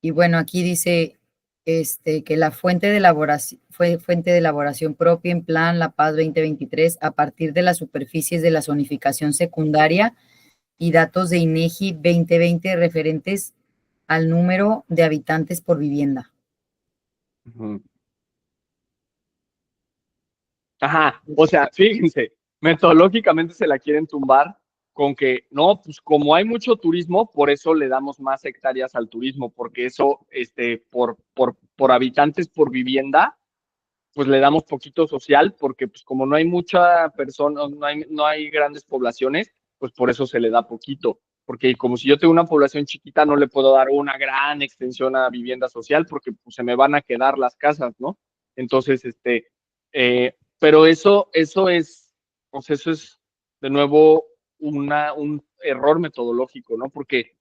y bueno, aquí dice que la fuente de elaboración fue fuente de elaboración propia en Plan La Paz 2023 a partir de las superficies de la zonificación secundaria y datos de INEGI 2020 referentes al número de habitantes por vivienda. Ujú. Ajá, o sea, fíjense, metodológicamente se la quieren tumbar con que, no, pues como hay mucho turismo, por eso le damos más hectáreas al turismo, porque eso, por habitantes por vivienda, pues le damos poquito social, porque pues como no hay mucha persona, no hay grandes poblaciones, pues por eso se le da poquito. Porque como si yo tengo una población chiquita, no le puedo dar una gran extensión a vivienda social, porque pues, se me van a quedar las casas, ¿no? Entonces, pero eso es, o sea, eso es de nuevo un error metodológico, ¿no? Porque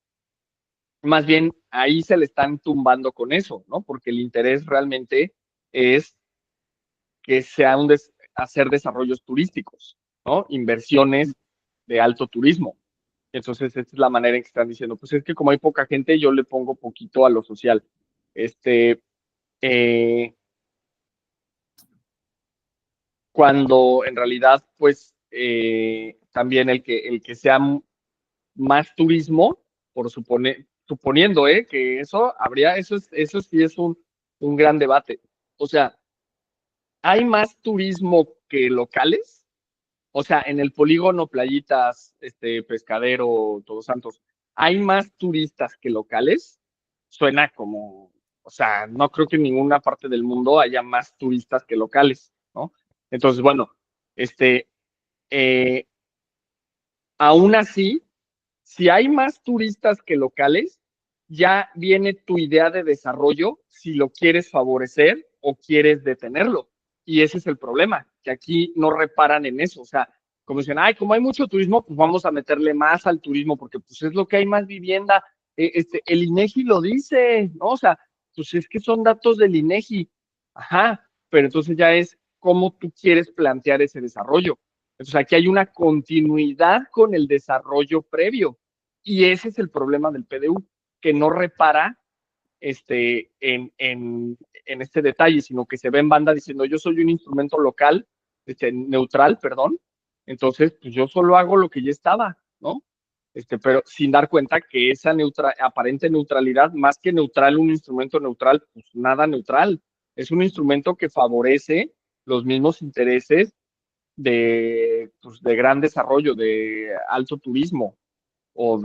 más bien ahí se le están tumbando con eso, ¿no? Porque el interés realmente es que sea hacer desarrollos turísticos, ¿no? Inversiones de alto turismo. Entonces, esta es la manera en que están diciendo, pues es que como hay poca gente, yo le pongo poquito a lo social. Eh, Cuando en realidad, pues, también el que sea más turismo, suponiendo, que eso habría, eso sí es un gran debate. O sea, ¿hay más turismo que locales? O sea, en el polígono Playitas, Pescadero, Todos Santos, ¿hay más turistas que locales? Suena como, o sea, no creo que en ninguna parte del mundo haya más turistas que locales, ¿no? Entonces, bueno, este, eh, aún así, si hay más turistas que locales, ya viene tu idea de desarrollo si lo quieres favorecer o quieres detenerlo. Y ese es el problema, que aquí no reparan en eso. O sea, como dicen, ay, como hay mucho turismo, pues vamos a meterle más al turismo, porque pues es lo que hay más vivienda. El INEGI lo dice, ¿no? O sea, pues es que son datos del INEGI. Ajá, pero entonces ya es cómo tú quieres plantear ese desarrollo. Entonces aquí hay una continuidad con el desarrollo previo. Y ese es el problema del PDU, que no repara en este detalle, sino que se ve en banda diciendo yo soy un instrumento local, neutral, perdón, entonces pues yo solo hago lo que ya estaba, ¿no? Pero sin dar cuenta que esa aparente neutralidad, más que neutral, un instrumento neutral, pues nada neutral, es un instrumento que favorece los mismos intereses de gran desarrollo, de alto turismo, o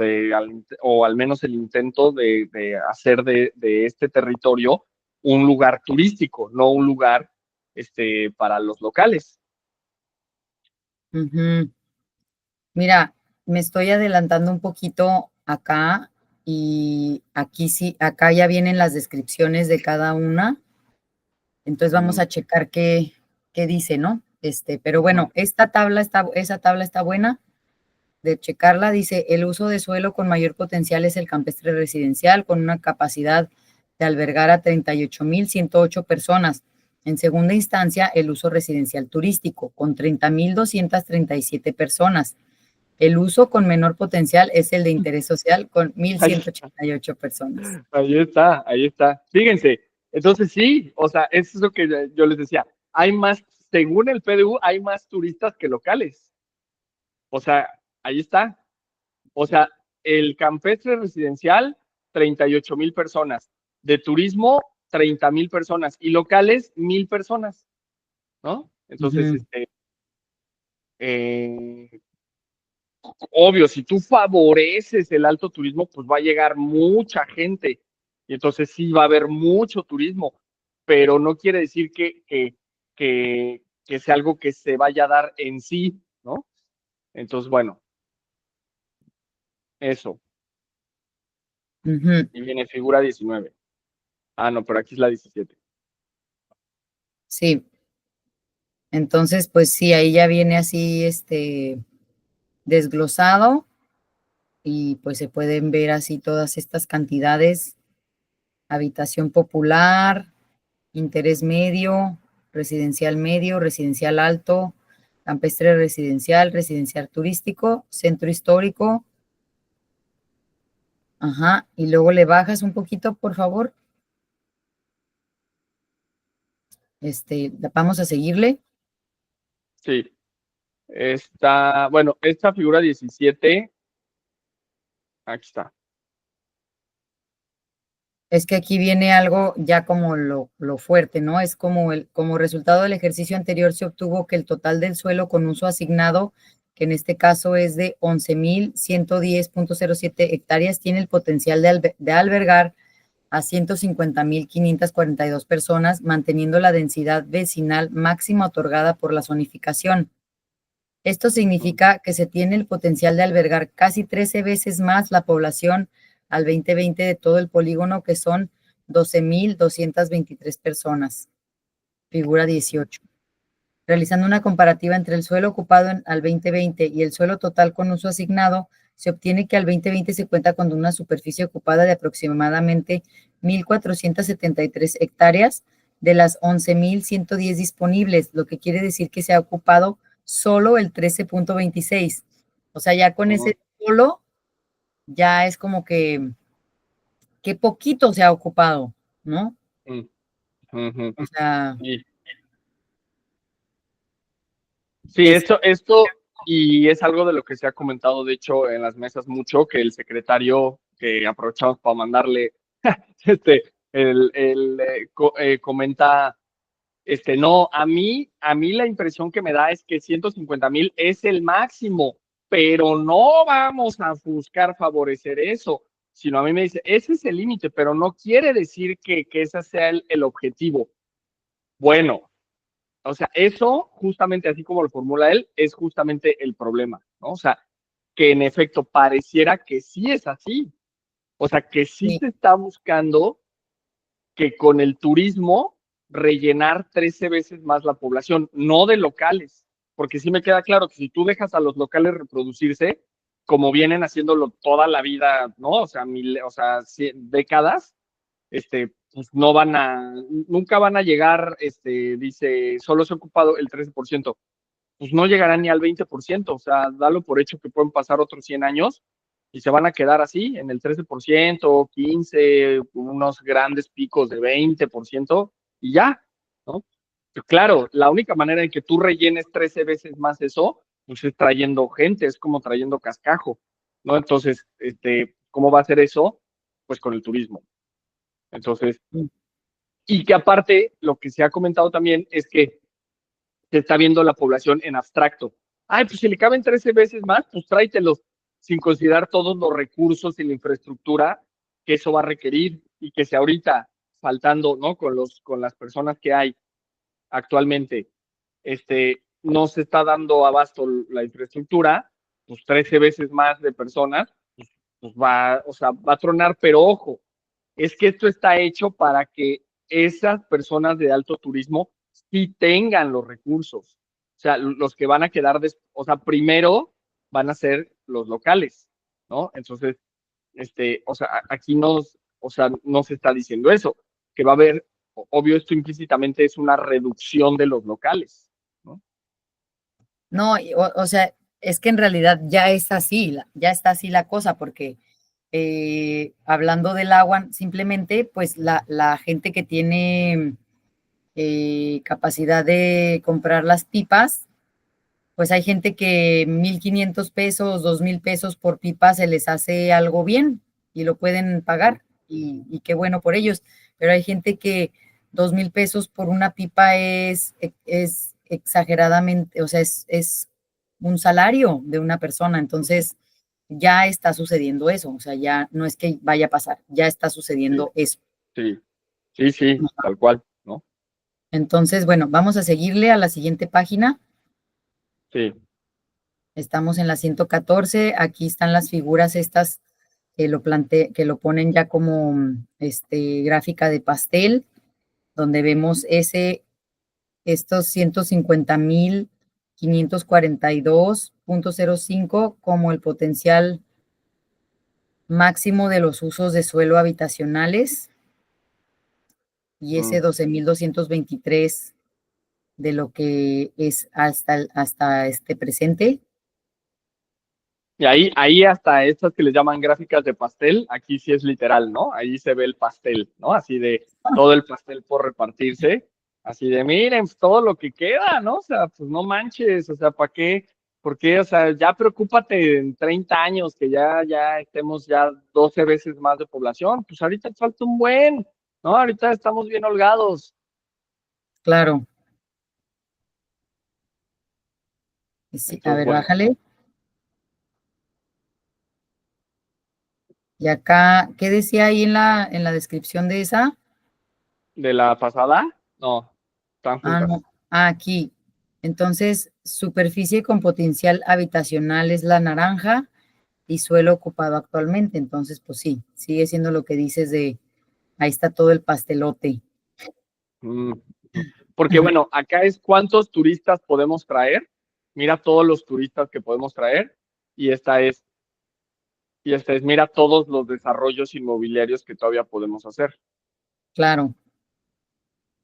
al menos el intento de hacer de este territorio un lugar turístico, no un lugar para los locales. Ujú. Mira, me estoy adelantando un poquito acá y aquí sí, acá ya vienen las descripciones de cada una. Entonces vamos Mm, a checar qué dice, ¿no? Pero ujú. bueno, esa tabla está buena de checarla. Dice, el uso de suelo con mayor potencial es el campestre residencial, con una capacidad de albergar a 38,108 personas. En segunda instancia, el uso residencial turístico, con 30,237 personas. El uso con menor potencial es el de interés social, con mil Ahí ciento está, ochenta y ocho personas. ahí está, ahí está. Fíjense, entonces sí, o sea, eso es lo que yo les decía. Hay más, según el PDU, hay más turistas que locales. O sea, ahí está. O sea, el campestre residencial, 38,000 personas. De turismo, 30,000 personas. Y locales, 1,000 personas, ¿no? Entonces, Ujú, eh, obvio, si tú favoreces el alto turismo, pues va a llegar mucha gente. Y entonces sí va a haber mucho turismo. Pero no quiere decir que sea algo que se vaya a dar en sí, ¿no? Entonces, bueno, eso. ujú. Y viene figura 19. Ah, no, pero aquí es la 17. Sí, entonces, pues sí, ahí ya viene así, desglosado y pues se pueden ver así todas estas cantidades: habitación popular, interés medio, residencial alto, campestre residencial, residencial turístico, centro histórico. Ajá, y luego le bajas un poquito, por favor. Vamos a seguirle. Sí. Esta figura 17, aquí está. Es que aquí viene algo ya como lo fuerte, ¿no? Es como resultado del ejercicio anterior se obtuvo que el total del suelo con uso asignado, que en este caso es de 11,110,07 hectáreas, tiene el potencial de albergar a 150,542 personas, manteniendo la densidad vecinal máxima otorgada por la zonificación. Esto significa que se tiene el potencial de albergar casi 13 veces más la población al 2020 de todo el polígono, que son 12,223 personas. Figura 18. Realizando una comparativa entre el suelo ocupado al 2020 y el suelo total con uso asignado, se obtiene que al 2020 se cuenta con una superficie ocupada de aproximadamente 1,473 hectáreas de las 11,110 disponibles, lo que quiere decir que se ha ocupado solo el 13,26. O sea, ya con Ujú. ese solo ya es como que poquito se ha ocupado, ¿no? Mm, ujú. O sea, Sí, sí, es, esto, y es algo de lo que se ha comentado, de hecho, en las mesas mucho, que el secretario, que aprovechamos para mandarle, este, comenta, no, a mí la impresión que me da es que 150,000 es el máximo, pero no vamos a buscar favorecer eso, sino a mí me dice, ese es el límite, pero no quiere decir que ese sea el objetivo. Bueno, o sea, eso justamente así como lo formula él, es justamente el problema, ¿no? O sea, que en efecto pareciera que sí es así, o sea, que sí sí, se está buscando que con el turismo rellenar 13 veces más la población, no de locales, porque sí me queda claro que si tú dejas a los locales reproducirse, como vienen haciéndolo toda la vida, ¿no? O sea, décadas, pues no van a, nunca van a llegar, dice, solo se ha ocupado el 13%, pues no llegarán ni al 20%, o sea, dalo por hecho que pueden pasar otros 100 años y se van a quedar así, en el 13%, 15%, unos grandes picos de 20% y ya, ¿no? Pero claro, la única manera en que tú rellenes 13 veces más eso, pues es trayendo gente, es como trayendo cascajo, ¿no? Entonces, ¿cómo va a ser eso? Pues con el turismo. Entonces, y que aparte, lo que se ha comentado también es que se está viendo la población en abstracto. Ay, pues si le caben 13 veces más, pues tráetelos, sin considerar todos los recursos y la infraestructura que eso va a requerir y que si ahorita, faltando, ¿no? Con las personas que hay actualmente, no se está dando abasto la infraestructura, pues 13 veces más de personas, pues va, o sea, va a tronar, pero ojo, es que esto está hecho para que esas personas de alto turismo sí tengan los recursos. O sea, los que van a quedar, o sea, primero van a ser los locales, ¿no? Entonces, o sea, aquí o sea, no se está diciendo eso, que va a haber, obvio, esto implícitamente es una reducción de los locales, ¿no? no, o sea, es que en realidad ya es así, ya está así la cosa, porque hablando del agua, simplemente pues la gente que tiene capacidad de comprar las pipas, pues hay gente que 1,500 pesos, 2,000 pesos por pipa se les hace algo bien y lo pueden pagar y qué bueno por ellos, pero hay gente que 2,000 pesos por una pipa es exageradamente, o sea, es un salario de una persona, entonces ya está sucediendo eso, o sea, ya no es que vaya a pasar, ya está Sí, sucediendo eso. sí, sí, sí, tal cual, ¿no? Entonces, bueno, vamos a seguirle a la siguiente página. Sí. Estamos en la 114. Aquí están las figuras estas que lo ponen ya como gráfica de pastel, donde vemos estos 150,542,05 como el potencial máximo de los usos de suelo habitacionales y ese Mm. 12,223 de lo que es hasta este presente. Y ahí hasta estas que les llaman gráficas de pastel, aquí sí es literal, ¿no? Ahí se ve el pastel, ¿no? Así de todo el pastel por repartirse, así de miren, pues, todo lo que queda, ¿no? O sea, pues no manches, o sea, ¿para qué? ¿Por qué? O sea, ya preocúpate en 30 años que ya estemos ya 12 veces más de población, pues ahorita falta un buen, ¿no? Ahorita estamos bien holgados. Claro. Sí, a Entonces, ver, bueno, bájale. Y acá, ¿qué decía ahí en la descripción de esa? de la pasada, no, están Ah, juntas. no. Ah, aquí. Entonces, superficie con potencial habitacional es la naranja y suelo ocupado actualmente. Entonces, pues sí, sigue siendo lo que dices de, ahí está todo el pastelote. Mm. Porque bueno, acá es cuántos turistas podemos traer. Mira todos los turistas que podemos traer. Y mira todos los desarrollos inmobiliarios que todavía podemos hacer. Claro,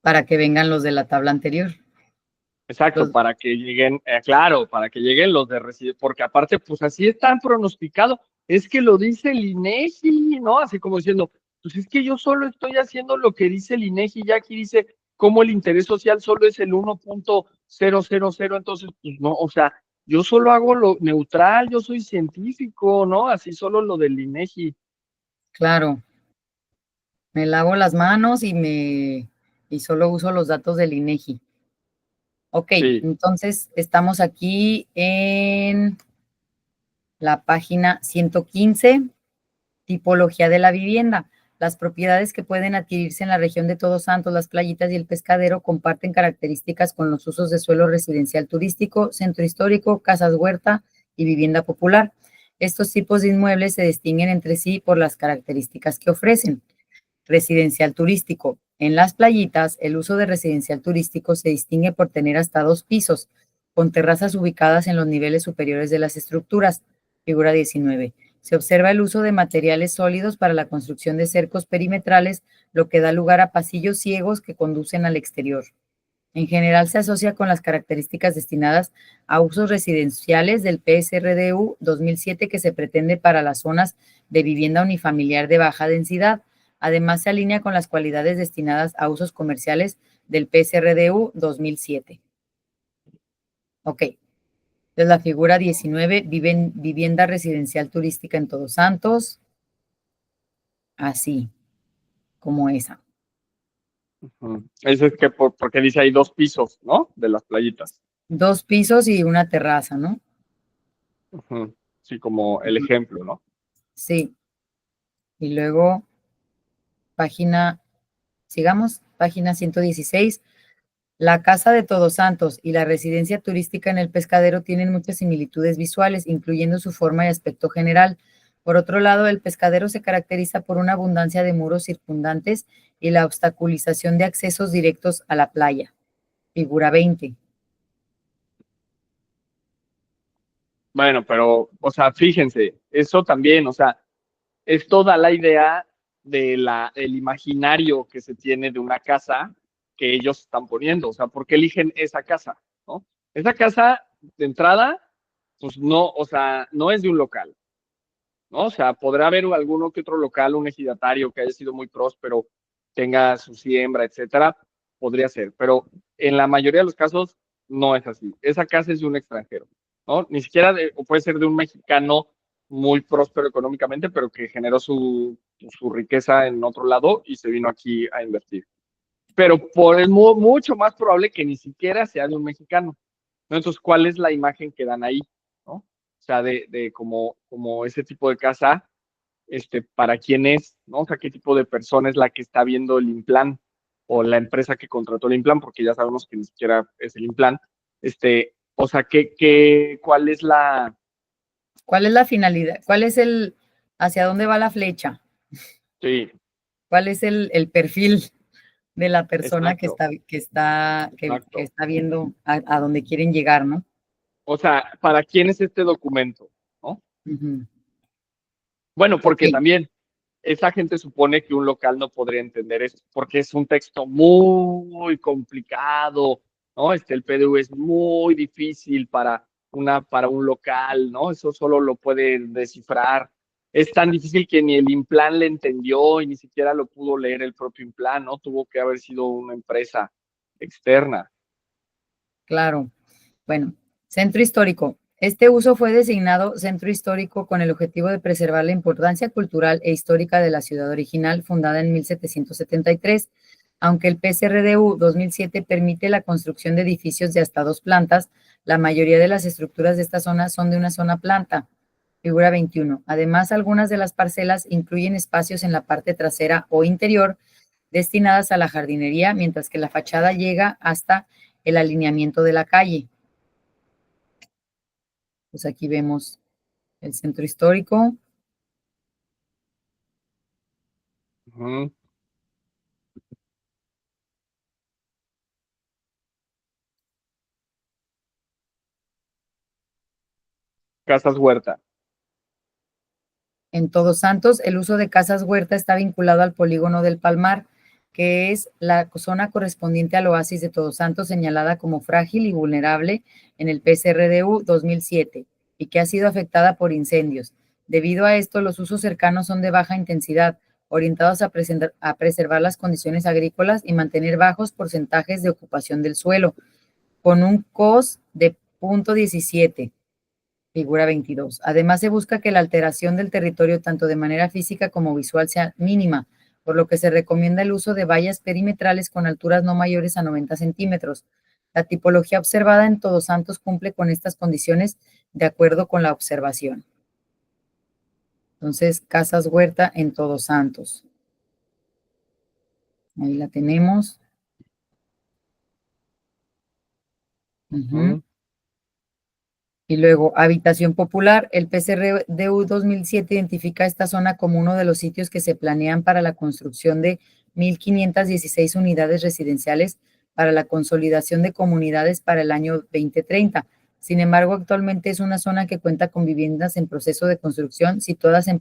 para que vengan los de la tabla anterior. Exacto, Los, para que lleguen, claro, para que lleguen los de residencia, porque aparte, pues así están pronosticados. es que lo dice el INEGI, ¿no? Así como diciendo, pues es que yo solo estoy haciendo lo que dice el INEGI, ya aquí dice cómo el interés social solo es el 1.000, entonces, pues no, o sea, yo solo hago lo neutral, yo soy científico, ¿no? Así solo lo del INEGI. Claro, me lavo las manos y solo uso los datos del INEGI. Ok, Sí, entonces estamos aquí en la página 115, tipología de la vivienda. Las propiedades que pueden adquirirse en la región de Todos Santos, las playitas y el pescadero comparten características con los usos de suelo residencial turístico, centro histórico, casas huerta y vivienda popular. Estos tipos de inmuebles se distinguen entre sí por las características que ofrecen. Residencial turístico. En las playitas, el uso de residencial turístico se distingue por tener hasta 2 pisos, con terrazas ubicadas en los niveles superiores de las estructuras. Figura 19. Se observa el uso de materiales sólidos para la construcción de cercos perimetrales, lo que da lugar a pasillos ciegos que conducen al exterior. En general se asocia con las características destinadas a usos residenciales del PSRDU 2007 que se pretende para las zonas de vivienda unifamiliar de baja densidad. Además, se alinea con las cualidades destinadas a usos comerciales del PSRDU 2007. Ok, entonces la figura 19, vivienda residencial turística en Todos Santos, así como esa. eso es que porque dice hay 2 pisos, ¿no? De las playitas. 2 pisos y una terraza, ¿no? Ujú. Sí, como el ejemplo, ¿no? Sí, y luego página, sigamos, página 116. La Casa de Todos Santos y la residencia turística en el Pescadero tienen muchas similitudes visuales, incluyendo su forma y aspecto general. Por otro lado, el Pescadero se caracteriza por una abundancia de muros circundantes y la obstaculización de accesos directos a la playa. Figura 20. Bueno, pero, o sea, fíjense, eso también, o sea, esto da la idea de el imaginario que se tiene de una casa que ellos están poniendo. O sea, ¿por qué eligen esa casa? ¿No? Esa casa, de entrada, pues no, o sea, no es de un local, ¿no? O sea, podrá haber alguno que otro local, un ejidatario que haya sido muy próspero, tenga su siembra, etcétera, podría ser, pero en la mayoría de los casos no es así. Esa casa es de un extranjero, ¿no? Ni siquiera o puede ser de un mexicano muy próspero económicamente, pero que generó su riqueza en otro lado y se vino aquí a invertir. Pero es mucho más probable que ni siquiera sea de un mexicano, ¿no? Entonces, ¿cuál es la imagen que dan ahí? ¿No? O sea, de como ese tipo de casa, para quién es, ¿no? O sea, qué tipo de persona es la que está viendo el Implan o la empresa que contrató el Implan, porque ya sabemos que ni siquiera es el Implan. O sea, ¿cuál es ¿Cuál es la finalidad? ¿Cuál es hacia dónde va la flecha? sí, ¿Cuál es el perfil de la persona exacto, que exacto. está viendo a dónde quieren llegar, ¿no? O sea, ¿para quién es este documento? ¿No? Ujú. Bueno, Ok, porque también esa gente supone que un local no podría entender esto, porque es un texto muy complicado, ¿no? El PDU es muy difícil para un local, ¿no? Eso solo lo puede descifrar. Es tan difícil que ni el Implan le entendió y ni siquiera lo pudo leer el propio Implan, ¿no? Tuvo que haber sido una empresa externa. claro. Bueno, centro histórico. Este uso fue designado centro histórico con el objetivo de preservar la importancia cultural e histórica de la ciudad original, fundada en 1773. Aunque el PSRDU 2007 permite la construcción de edificios de hasta 2 plantas, la mayoría de las estructuras de esta zona son de una sola planta. Figura 21. Además, algunas de las parcelas incluyen espacios en la parte trasera o interior destinadas a la jardinería, mientras que la fachada llega hasta el alineamiento de la calle. Pues aquí vemos el centro histórico. Ujú. Casas Huerta. En Todos Santos, el uso de casas huerta está vinculado al polígono del Palmar, que es la zona correspondiente al oasis de Todos Santos, señalada como frágil y vulnerable en el PSRDU 2007 y que ha sido afectada por incendios. Debido a esto, los usos cercanos son de baja intensidad, orientados a preservar las condiciones agrícolas y mantener bajos porcentajes de ocupación del suelo, con un COS de 0.17, figura 22. Además, se busca que la alteración del territorio, tanto de manera física como visual, sea mínima, por lo que se recomienda el uso de vallas perimetrales con alturas no mayores a 90 centímetros. La tipología observada en Todos Santos cumple con estas condiciones de acuerdo con la observación. Entonces, casas huerta en Todos Santos. Ahí la tenemos. Ujú. Y luego, habitación popular. El PCRDU 2007 identifica esta zona como uno de los sitios que se planean para la construcción de 1,516 unidades residenciales para la consolidación de comunidades para el año 2030. Sin embargo, actualmente es una zona que cuenta con viviendas en proceso de construcción situadas en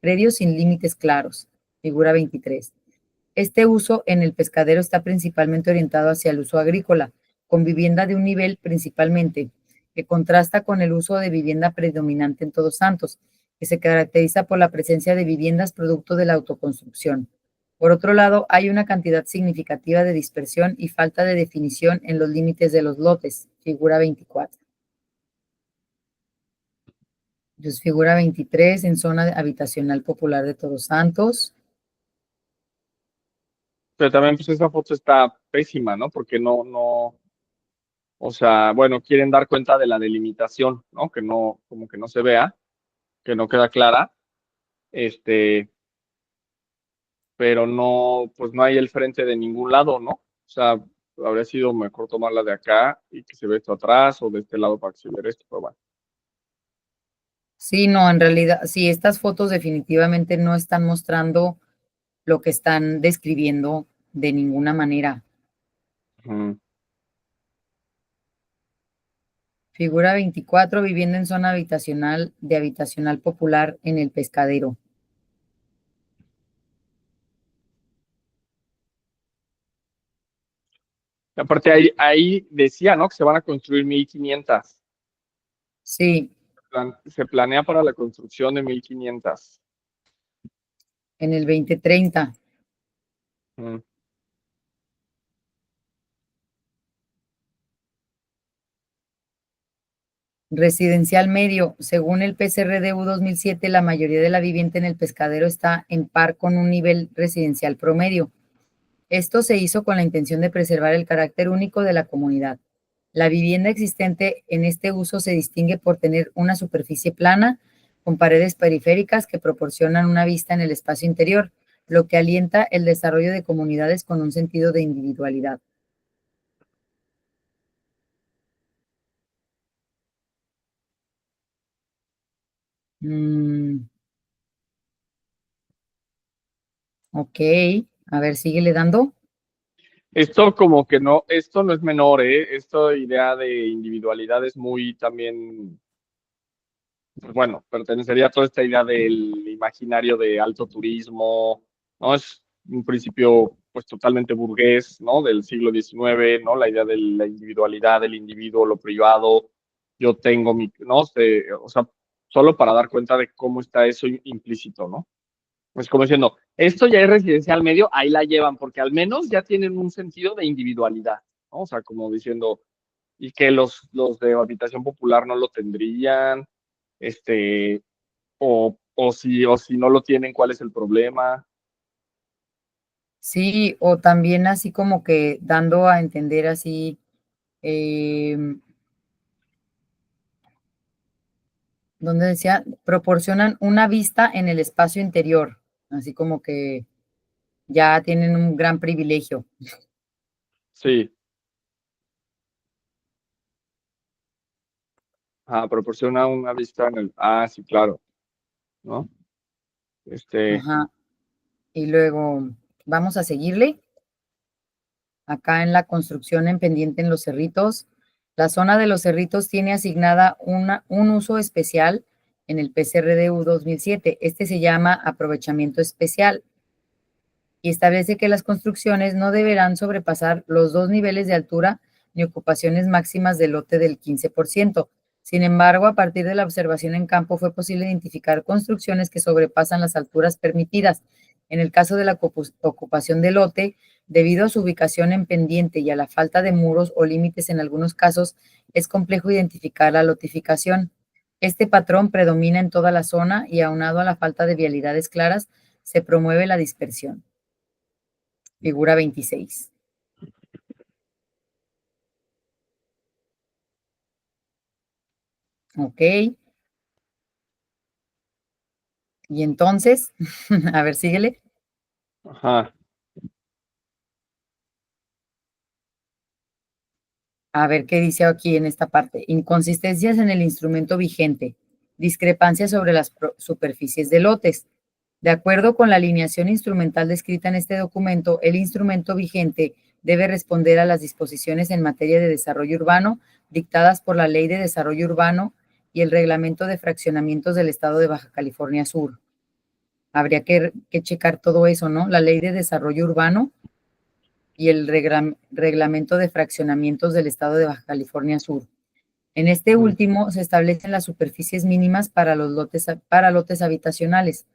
predios sin límites claros. Figura 23. Este uso en el pescadero está principalmente orientado hacia el uso agrícola, con vivienda de un nivel principalmente, que contrasta con el uso de vivienda predominante en Todos Santos, que se caracteriza por la presencia de viviendas producto de la autoconstrucción. Por otro lado, hay una cantidad significativa de dispersión y falta de definición en los límites de los lotes, figura 24. Entonces, figura 23 en zona habitacional popular de Todos Santos. Pero también, pues, esa foto está pésima, ¿no? Porque no, o sea, bueno, quieren dar cuenta de la delimitación, ¿no? Que no, como que no se vea, que no queda clara, este, pero no, pues no hay el frente de ningún lado, ¿no? O sea, habría sido mejor tomarla de acá y que se ve esto atrás o de este lado para que se vea esto, pero bueno. Sí, no, en realidad, sí, estas fotos definitivamente no están mostrando lo que están describiendo de ninguna manera. Ujú. Figura 24, vivienda en zona habitacional de habitacional popular en el pescadero. Y aparte ahí decía, ¿no? Que se van a construir 1,500. Sí, Se planea para la construcción de 1,500. en el 2030. Ujú. Residencial medio. Según el PCRDU 2007, la mayoría de la vivienda en el pescadero está en par con un nivel residencial promedio. Esto se hizo con la intención de preservar el carácter único de la comunidad. La vivienda existente en este uso se distingue por tener una superficie plana con paredes periféricas que proporcionan una vista en el espacio interior, lo que alienta el desarrollo de comunidades con un sentido de individualidad. Ok, a ver, síguele dando. Esto como que no, esto no es menor, ¿eh? Esta idea de individualidad es muy también, pues bueno, pertenecería a toda esta idea del imaginario de alto turismo, ¿no? Es un principio pues totalmente burgués, ¿no? Del siglo XIX, ¿no? La idea de la individualidad del individuo, lo privado, yo tengo mi, ¿no? O sea, solo para dar cuenta de cómo está eso implícito, ¿no? Pues como diciendo, esto ya es residencial medio, ahí la llevan, porque al menos ya tienen un sentido de individualidad, ¿no? O sea, como diciendo, y que los de habitación popular no lo tendrían, este, o si no lo tienen, ¿cuál es el problema? Sí, o también así como que dando a entender así, donde decía, proporcionan una vista en el espacio interior, así como que ya tienen un gran privilegio. Sí, proporciona una vista en el, sí, claro, ¿no? Este, Ajá. Y luego vamos a seguirle. Acá en la construcción en pendiente en Los Cerritos. La zona de Los Cerritos tiene asignada un uso especial en el PCRDU 2007. Este se llama aprovechamiento especial y establece que las construcciones no deberán sobrepasar los 2 niveles de altura ni ocupaciones máximas del lote del 15%. Sin embargo, a partir de la observación en campo fue posible identificar construcciones que sobrepasan las alturas permitidas. En el caso de la ocupación de lote, debido a su ubicación en pendiente y a la falta de muros o límites en algunos casos, es complejo identificar la lotificación. Este patrón predomina en toda la zona y aunado a la falta de vialidades claras, se promueve la dispersión. Figura 26. Ok. Y entonces, a ver, síguele. Ajá. A ver qué dice aquí en esta parte. Inconsistencias en el instrumento vigente. Discrepancias sobre las superficies de lotes. De acuerdo con la alineación instrumental descrita en este documento, el instrumento vigente debe responder a las disposiciones en materia de desarrollo urbano dictadas por la Ley de Desarrollo Urbano y el Reglamento de Fraccionamientos del Estado de Baja California Sur. Habría que checar todo eso, ¿no? La Ley de Desarrollo Urbano y el Reglamento de Fraccionamientos del Estado de Baja California Sur. En este último se establecen las superficies mínimas para lotes habitacionales.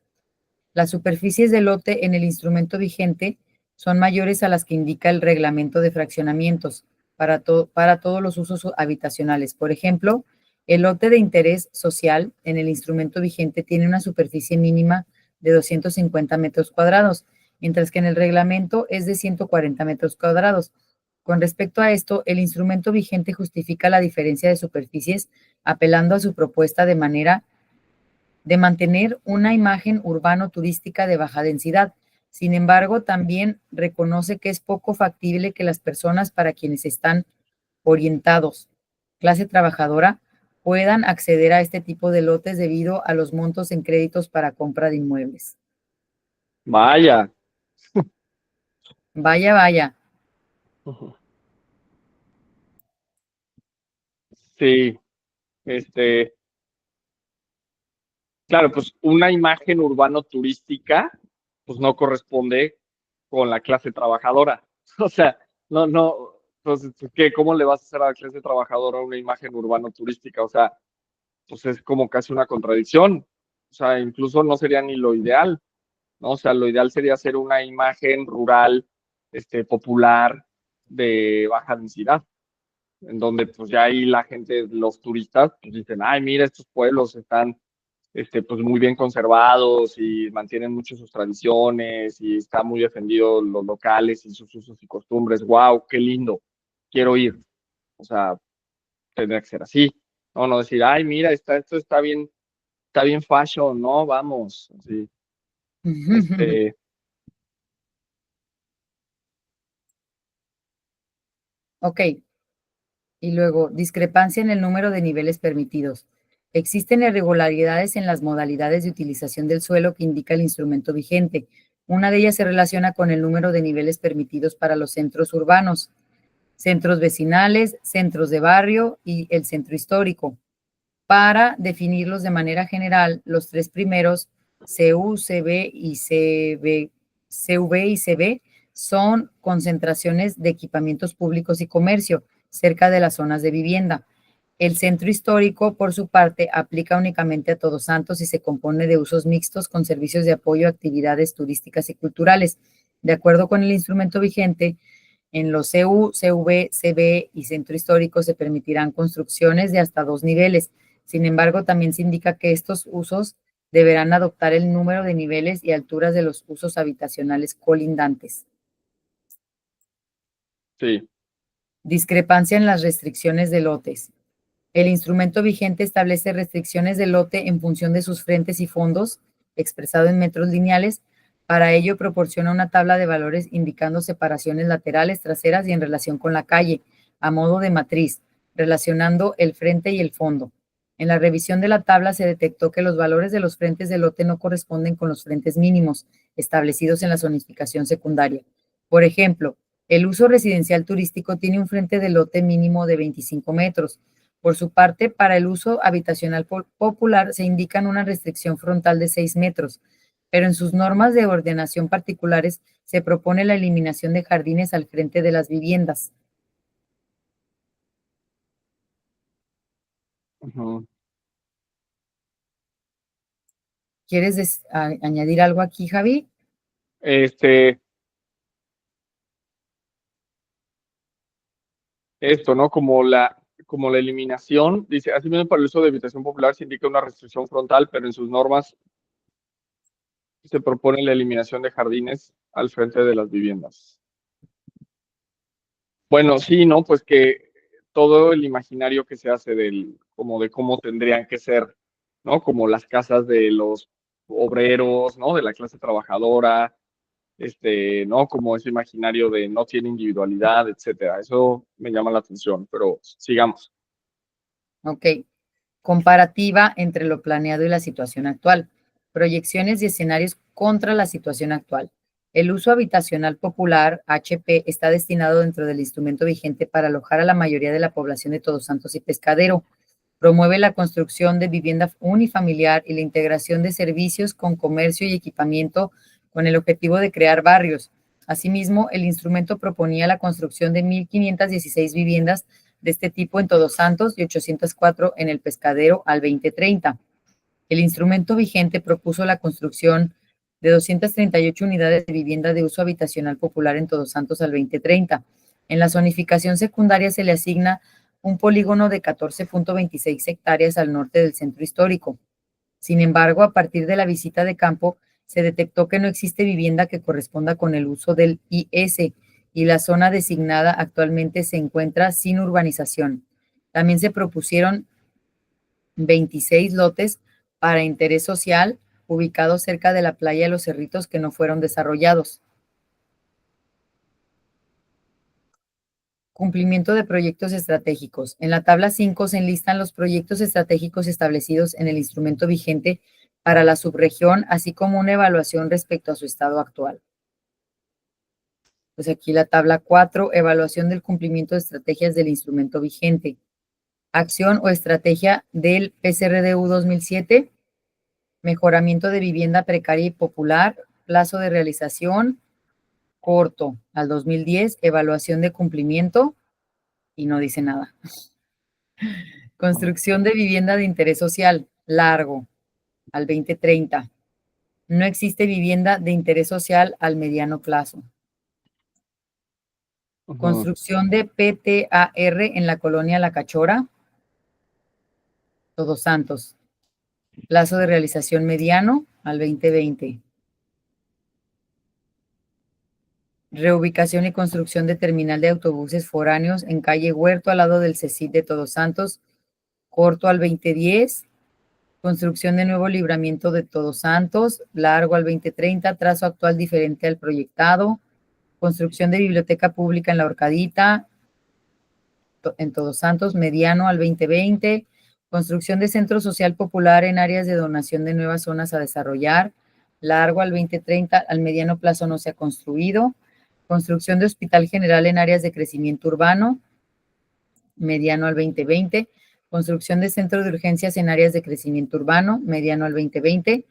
Las superficies de lote en el instrumento vigente son mayores a las que indica el reglamento de fraccionamientos para todos los usos habitacionales. Por ejemplo, el lote de interés social en el instrumento vigente tiene una superficie mínima de 250 metros cuadrados, mientras que en el reglamento es de 140 metros cuadrados. Con respecto a esto, el instrumento vigente justifica la diferencia de superficies apelando a su propuesta de manera de mantener una imagen urbano-turística de baja densidad. Sin embargo, también reconoce que es poco factible que las personas para quienes están orientados, clase trabajadora, puedan acceder a este tipo de lotes debido a los montos en créditos para compra de inmuebles. Vaya. Vaya, vaya. Sí, claro, pues una imagen urbano-turística, pues no corresponde con la clase trabajadora. O sea, no, pues, ¿qué? ¿Cómo le vas a hacer a la clase trabajadora una imagen urbano-turística? O sea, pues es como casi una contradicción. O sea, incluso no sería ni lo ideal, ¿no? O sea, lo ideal sería hacer una imagen rural, popular, de baja densidad, en donde pues ya ahí la gente, los turistas, pues dicen, ay, mira, estos pueblos están pues muy bien conservados y mantienen mucho sus tradiciones y están muy defendidos los locales y sus usos y costumbres. Wow, qué lindo, quiero ir. O sea, tendría que ser así. No, no decir, ay, mira, esto está bien fashion, no, vamos. Sí. Este, Ok. Y luego, discrepancia en el número de niveles permitidos. Existen irregularidades en las modalidades de utilización del suelo que indica el instrumento vigente. Una de ellas se relaciona con el número de niveles permitidos para los centros urbanos, centros vecinales, centros de barrio y el centro histórico. Para definirlos de manera general, los tres primeros, CU, CB y CB, CV y CB, son concentraciones de equipamientos públicos y comercio cerca de las zonas de vivienda. El centro histórico, por su parte, aplica únicamente a Todos Santos y se compone de usos mixtos con servicios de apoyo a actividades turísticas y culturales. De acuerdo con el instrumento vigente, en los CU, CV, CB y centro histórico se permitirán construcciones de hasta 2 niveles. Sin embargo, también se indica que estos usos deberán adoptar el número de niveles y alturas de los usos habitacionales colindantes. sí, Discrepancia en las restricciones de lotes. El instrumento vigente establece restricciones de lote en función de sus frentes y fondos, expresado en metros lineales. Para ello, proporciona una tabla de valores indicando separaciones laterales, traseras y en relación con la calle, a modo de matriz, relacionando el frente y el fondo. En la revisión de la tabla se detectó que los valores de los frentes de lote no corresponden con los frentes mínimos establecidos en la zonificación secundaria. Por ejemplo, el uso residencial turístico tiene un frente de lote mínimo de 25 metros. Por su parte, para el uso habitacional popular se indican una restricción frontal de 6 metros, pero en sus normas de ordenación particulares se propone la eliminación de jardines al frente de las viviendas. Ujú. ¿Quieres añadir algo aquí, Javi? Este, Esto, ¿no? Como la eliminación, dice, asimismo para el uso de habitación popular se indica una restricción frontal, pero en sus normas se propone la eliminación de jardines al frente de las viviendas. Bueno, sí, ¿no? Pues que todo el imaginario que se hace como de cómo tendrían que ser, ¿no? Como las casas de los obreros, ¿no? De la clase trabajadora, ¿no? Como ese imaginario de no tiene individualidad, etcétera. Eso me llama la atención, pero sigamos. Ok. Comparativa entre lo planeado y la situación actual. Proyecciones y escenarios contra la situación actual. El uso habitacional popular, HP, está destinado dentro del instrumento vigente para alojar a la mayoría de la población de Todos Santos y Pescadero. Promueve la construcción de vivienda unifamiliar y la integración de servicios con comercio y equipamiento con el objetivo de crear barrios. Asimismo, el instrumento proponía la construcción de 1,516 viviendas de este tipo en Todos Santos y 804 en el Pescadero al 2030. El instrumento vigente propuso la construcción de 238 unidades de vivienda de uso habitacional popular en Todos Santos al 2030. En la zonificación secundaria se le asigna un polígono de 14.26 hectáreas al norte del centro histórico. Sin embargo, a partir de la visita de campo, se detectó que no existe vivienda que corresponda con el uso del IS y la zona designada actualmente se encuentra sin urbanización. También se propusieron 26 lotes para interés social ubicados cerca de la playa de Los Cerritos que no fueron desarrollados. Cumplimiento de proyectos estratégicos. En la tabla 5 se enlistan los proyectos estratégicos establecidos en el instrumento vigente para la subregión, así como una evaluación respecto a su estado actual. Pues aquí la tabla 4, evaluación del cumplimiento de estrategias del instrumento vigente. Acción o estrategia del PCRDU 2007, mejoramiento de vivienda precaria y popular, plazo de realización corto al 2010, evaluación de cumplimiento y no dice nada. Construcción de vivienda de interés social, largo, al 2030. No existe vivienda de interés social al mediano plazo. Ujú, Construcción de PTAR en la colonia La Cachora, Todos Santos. Plazo de realización mediano al 2020. Reubicación y construcción de terminal de autobuses foráneos en calle Huerto al lado del CECIT de Todos Santos, corto al 2010. Construcción de nuevo libramiento de Todos Santos, largo al 2030, trazo actual diferente al proyectado. Construcción de biblioteca pública en La Horcadita, en Todos Santos, mediano al 2020. Construcción de centro social popular en áreas de donación de nuevas zonas a desarrollar, largo al 2030, al mediano plazo no se ha construido. Construcción de hospital general en áreas de crecimiento urbano, mediano al 2020. Construcción de centro de urgencias en áreas de crecimiento urbano, mediano al 2020.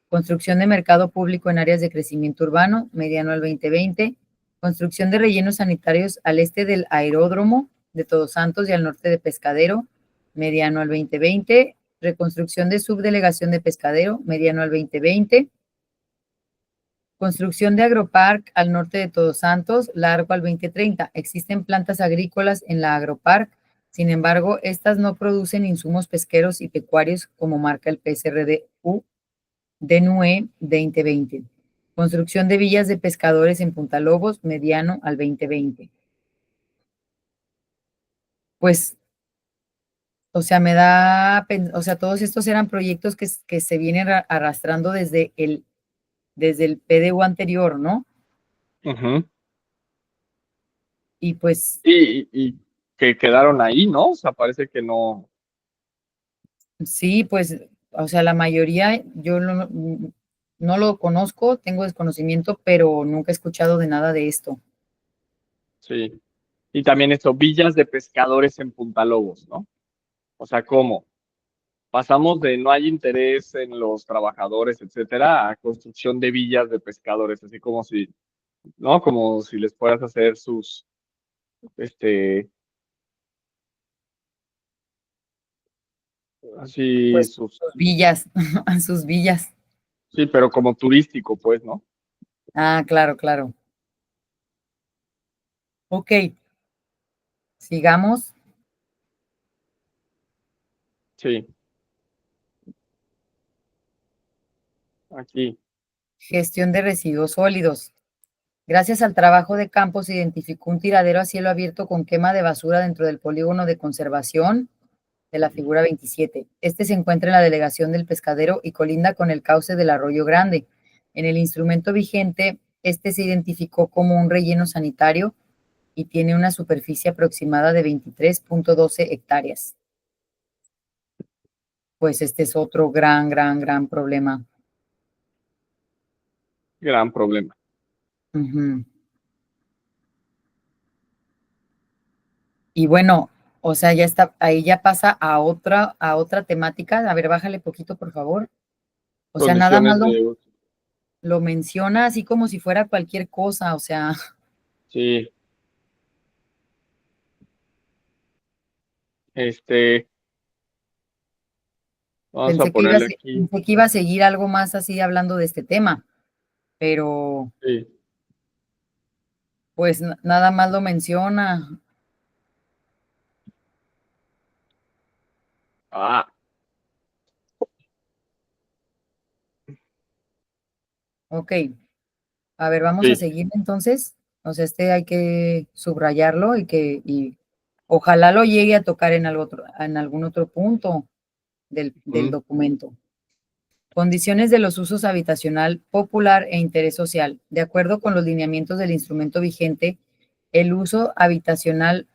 Construcción de mercado público en áreas de crecimiento urbano, mediano al 2020. Construcción de rellenos sanitarios al este del aeródromo de Todos Santos y al norte de Pescadero, mediano al 2020. Reconstrucción de subdelegación de Pescadero, mediano al 2020. Construcción de agropark al norte de Todos Santos, largo al 2030. Existen plantas agrícolas en la agropark, sin embargo, estas no producen insumos pesqueros y pecuarios como marca el PSRDU DNUE 2020. Construcción de villas de pescadores en Punta Lobos, mediano al 2020. Pues, o sea, o sea, todos estos eran proyectos que se vienen arrastrando desde el PDU anterior, ¿no? ujú. Y pues Y que quedaron ahí, ¿no? O sea, parece que no. sí, pues, o sea, la mayoría yo no lo conozco, tengo desconocimiento, pero nunca he escuchado de nada de esto. Sí. Y también esto, villas de pescadores en Punta Lobos, ¿no? O sea, ¿cómo? Pasamos de no hay interés en los trabajadores, etcétera, a construcción de villas de pescadores, así como si, ¿no? Como si les puedas hacer este, Así Pues sus, sus villas, sus villas. sí, pero como turístico, pues, ¿no? Ah, claro, claro. Ok, sigamos. Sí, aquí. Gestión de residuos sólidos. Gracias al trabajo de campo se identificó un tiradero a cielo abierto con quema de basura dentro del polígono de conservación de la figura 27. Este se encuentra en la delegación del Pescadero y colinda con el cauce del Arroyo Grande. En el instrumento vigente, este se identificó como un relleno sanitario y tiene una superficie aproximada de 23.12 hectáreas. Pues este es otro gran problema. Gran problema. Ujú. Y bueno, o sea, ya está, ahí ya pasa a otra temática. A ver, bájale poquito, por favor. O sea, nada más Condiciones de uso. lo menciona así como si fuera cualquier cosa. O sea, Sí, este, vamos a ponerle aquí. pensé que iba a seguir algo más así hablando de este tema, pero Sí. pues nada más lo menciona. Ah, Ok, a ver, vamos a sí. seguir entonces. O sea, este hay que subrayarlo y ojalá lo llegue a tocar en algún otro punto del Mm, documento. Condiciones de los usos habitacional popular e interés social. De acuerdo con los lineamientos del instrumento vigente, el uso habitacional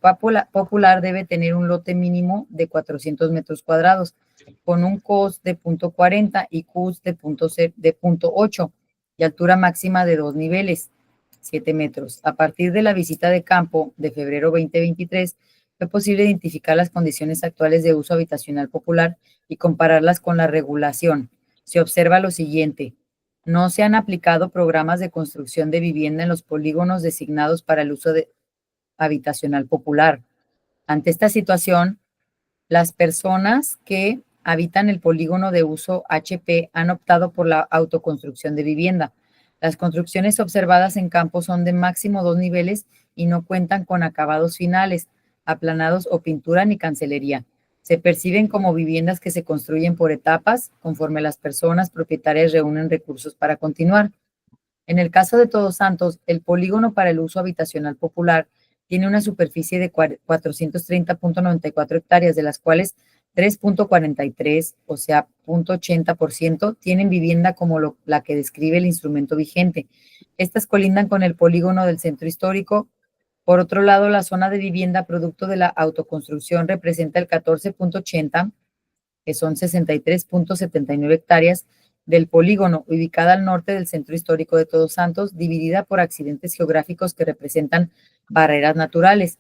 popular debe tener un lote mínimo de 400 metros cuadrados, con un COS de 0.40 y CUS de 0.8 y altura máxima de 2 niveles, 7 metros. A partir de la visita de campo de febrero 2023, fue posible identificar las condiciones actuales de uso habitacional popular y compararlas con la regulación. Se observa lo siguiente: no se han aplicado programas de construcción de vivienda en los polígonos designados para el uso habitacional popular. Ante esta situación, las personas que habitan el polígono de uso HP han optado por la autoconstrucción de vivienda. Las construcciones observadas en campo son de máximo 2 niveles y no cuentan con acabados finales, aplanados o pintura ni cancelería. Se perciben como viviendas que se construyen por etapas conforme las personas propietarias reúnen recursos para continuar. En el caso de Todos Santos, el polígono para el uso habitacional popular tiene una superficie de 430.94 hectáreas, de las cuales 3.43, o sea, 0.80%, tienen vivienda como la que describe el instrumento vigente. Estas colindan con el polígono del centro histórico. Por otro lado, la zona de vivienda producto de la autoconstrucción representa el 14.80, que son 63.79 hectáreas del polígono, ubicada al norte del centro histórico de Todos Santos, dividida por accidentes geográficos que representan barreras naturales.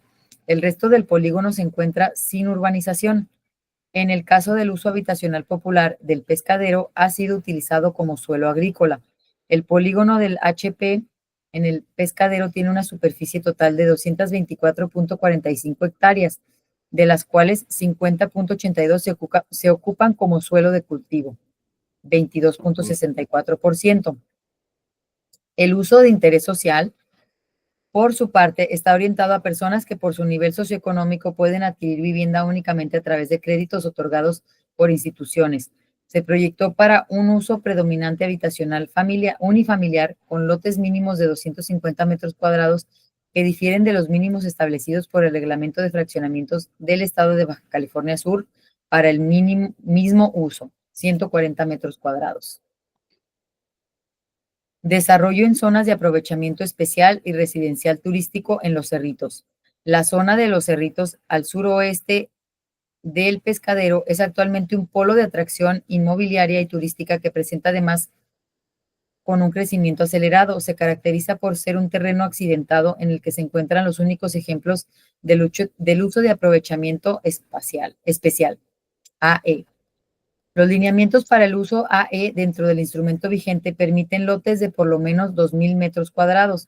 El resto del polígono se encuentra sin urbanización. En el caso del uso habitacional popular del Pescadero, ha sido utilizado como suelo agrícola. El polígono del HP en el Pescadero tiene una superficie total de 224.45 hectáreas, de las cuales 50.82 se ocupan como suelo de cultivo, ujú. 22.64%. El uso de interés social, por su parte, está orientado a personas que por su nivel socioeconómico pueden adquirir vivienda únicamente a través de créditos otorgados por instituciones. Se proyectó para un uso predominante habitacional unifamiliar con lotes mínimos de 250 metros cuadrados que difieren de los mínimos establecidos por el Reglamento de Fraccionamientos del Estado de Baja California Sur para el mismo uso, 140 metros cuadrados. Desarrollo en zonas de aprovechamiento especial y residencial turístico en Los Cerritos. La zona de Los Cerritos al suroeste del Pescadero es actualmente un polo de atracción inmobiliaria y turística que presenta además con un crecimiento acelerado. Se caracteriza por ser un terreno accidentado en el que se encuentran los únicos ejemplos del uso de aprovechamiento especial, AE. Los lineamientos para el uso AE dentro del instrumento vigente permiten lotes de por lo menos 2.000 metros cuadrados,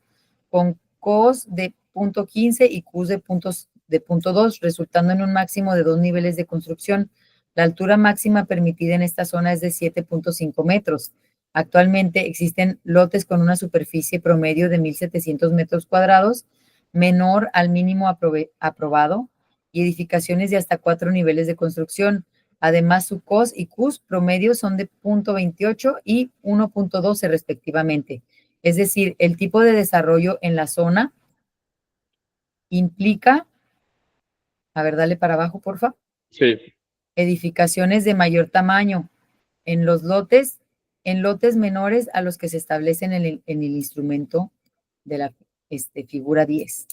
con COS de 0.15 y CUS de 0.2, resultando en un máximo de 2 niveles de construcción, La altura máxima permitida en esta zona es de 7.5 metros. Actualmente existen lotes con una superficie promedio de 1.700 metros cuadrados, menor al mínimo aprobado, y edificaciones de hasta 4 niveles de construcción. Además, su COS y CUS promedio son de 0.28 y 1.12 respectivamente. Es decir, el tipo de desarrollo en la zona implica, a ver, dale para abajo, porfa, Sí, edificaciones de mayor tamaño en los lotes, en lotes menores a los que se establecen en el instrumento de la figura 10.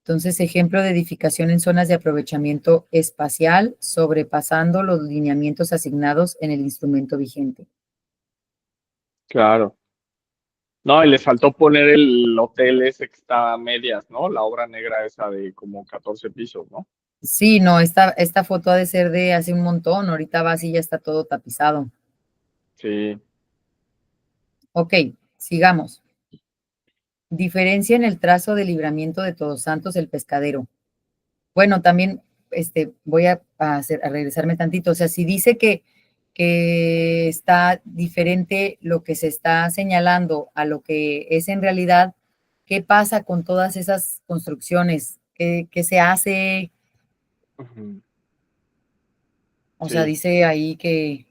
Entonces, ejemplo de edificación en zonas de aprovechamiento espacial, sobrepasando los lineamientos asignados en el instrumento vigente. claro. No, y le faltó poner el hotel ese que está a medias, ¿no? La obra negra esa de como 14 pisos, ¿no? Sí, no, esta foto ha de ser de hace un montón. Ahorita va así, ya está todo tapizado. Sí. Ok, sigamos. Diferencia en el trazo de libramiento de Todos Santos el Pescadero. Bueno, también voy a regresarme tantito. O sea, si dice que está diferente lo que se está señalando a lo que es en realidad, ¿qué pasa con todas esas construcciones? ¿Qué se hace? Ujú. O sea, Sí. dice ahí que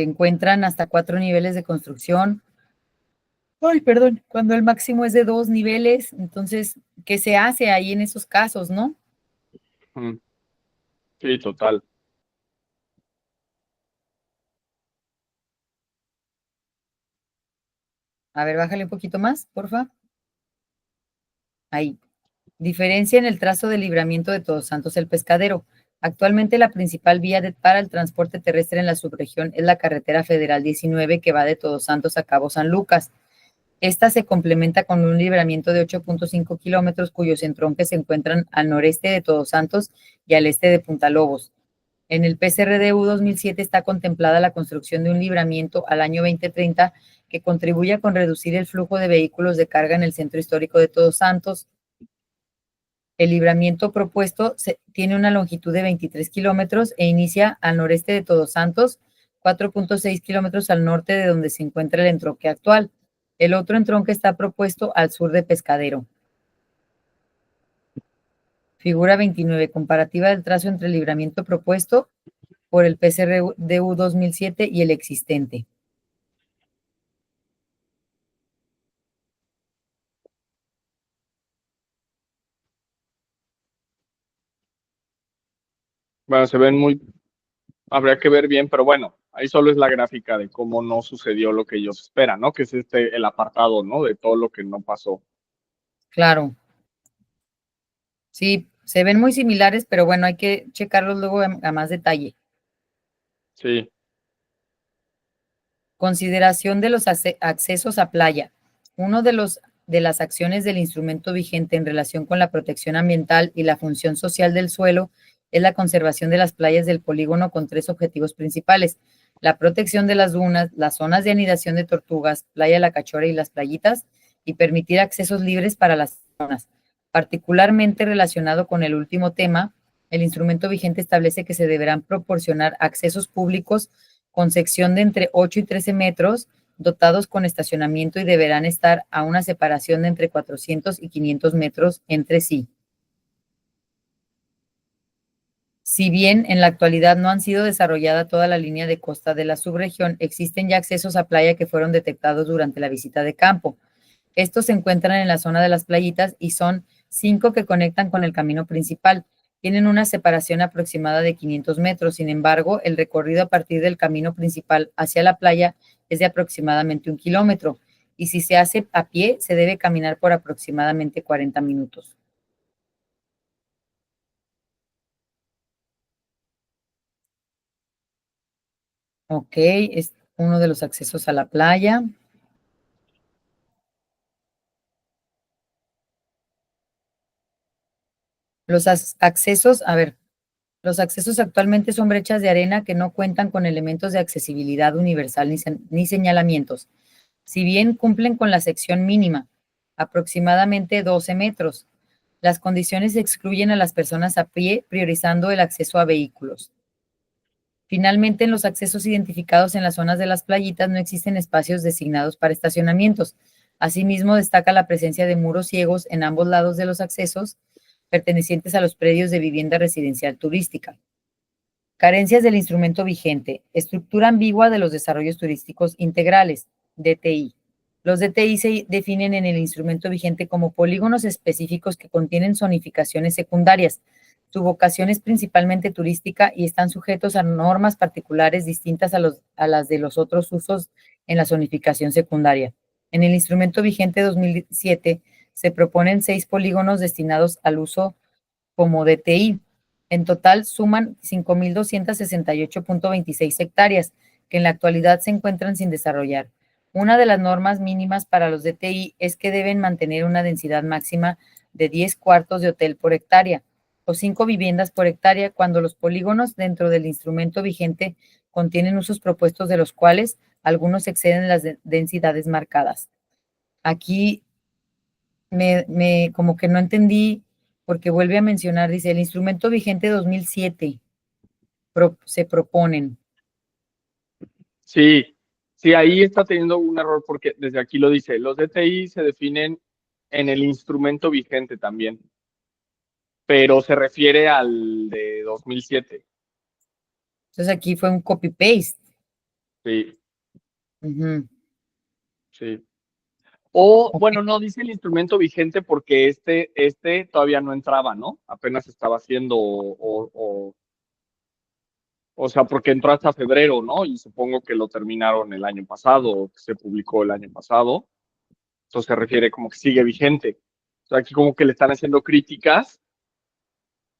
encuentran hasta 4 niveles de construcción. Ay, perdón, cuando el máximo es de 2 niveles, entonces, ¿qué se hace ahí en esos casos, no? Ujú. Sí, total. A ver, bájale un poquito más, porfa. Ahí. Diferencia en el trazo de libramiento de Todos Santos el Pescadero. Actualmente la principal vía para el transporte terrestre en la subregión es la carretera federal 19 que va de Todos Santos a Cabo San Lucas. Esta se complementa con un libramiento de 8.5 kilómetros cuyos entronques se encuentran al noreste de Todos Santos y al este de Punta Lobos. En el PCRDU 2007 está contemplada la construcción de un libramiento al año 2030 que contribuya con reducir el flujo de vehículos de carga en el centro histórico de Todos Santos. El libramiento propuesto tiene una longitud de 23 kilómetros e inicia al noreste de Todos Santos, 4.6 kilómetros al norte de donde se encuentra el entronque actual. El otro entronque está propuesto al sur de Pescadero. Figura 29, comparativa del trazo entre el libramiento propuesto por el PCRDU 2007 y el existente. Bueno, se ven muy, habría que ver bien, pero bueno, ahí solo es la gráfica de cómo no sucedió lo que ellos esperan, ¿no? Que es el apartado, ¿no? De todo lo que no pasó. Claro, sí, se ven muy similares, pero bueno, hay que checarlos luego a más detalle. Sí. Consideración de los accesos a playa. Uno de las acciones del instrumento vigente en relación con la protección ambiental y la función social del suelo es la conservación de las playas del polígono con 3 objetivos principales: la protección de las dunas, las zonas de anidación de tortugas, Playa La Cachora y las playitas, y permitir accesos libres para las zonas. Particularmente relacionado con el último tema, el instrumento vigente establece que se deberán proporcionar accesos públicos con sección de entre 8 y 13 metros, dotados con estacionamiento, y deberán estar a una separación de entre 400 y 500 metros entre sí. Si bien en la actualidad no han sido desarrollada toda la línea de costa de la subregión, existen ya accesos a playa que fueron detectados durante la visita de campo. Estos se encuentran en la zona de las playitas y son 5 que conectan con el camino principal. Tienen una separación aproximada de 500 metros. Sin embargo, el recorrido a partir del camino principal hacia la playa es de aproximadamente 1 kilómetro. Y si se hace a pie, se debe caminar por aproximadamente 40 minutos. Ok, es uno de los accesos a la playa. Los accesos, a ver, los accesos actualmente son brechas de arena que no cuentan con elementos de accesibilidad universal ni señalamientos. Si bien cumplen con la sección mínima, aproximadamente 12 metros, Las condiciones excluyen a las personas a pie, priorizando el acceso a vehículos. Finalmente, en los accesos identificados en las zonas de las playitas no existen espacios designados para estacionamientos. Asimismo, destaca la presencia de muros ciegos en ambos lados de los accesos pertenecientes a los predios de vivienda residencial turística. Carencias del instrumento vigente. Estructura ambigua de los desarrollos turísticos integrales, DTI. Los DTI se definen en el instrumento vigente como polígonos específicos que contienen zonificaciones secundarias. Su vocación es principalmente turística y están sujetos a normas particulares distintas a las de los otros usos en la zonificación secundaria. En el instrumento vigente 2007 se proponen 6 polígonos destinados al uso como DTI. En total suman 5.268.26 hectáreas, que en la actualidad se encuentran sin desarrollar. Una de las normas mínimas para los DTI es que deben mantener una densidad máxima de 10 cuartos de hotel por hectárea o 5 viviendas por hectárea cuando los polígonos dentro del instrumento vigente contienen usos propuestos de los cuales algunos exceden las densidades marcadas. Aquí como que no entendí porque vuelve a mencionar, dice, el instrumento vigente 2007 se proponen. Sí, sí, ahí está teniendo un error porque desde aquí lo dice, los DTI se definen en el instrumento vigente también, pero se refiere al de 2007. Entonces aquí fue un copy-paste. Sí, Ujú. sí. O, Ok. bueno, no dice el instrumento vigente porque este todavía no entraba, ¿no? Apenas estaba haciendo, o sea, porque entró hasta febrero, ¿no? Y supongo que lo terminaron el año pasado, o que se publicó el año pasado. Entonces se refiere como que sigue vigente. O sea, aquí como que le están haciendo críticas,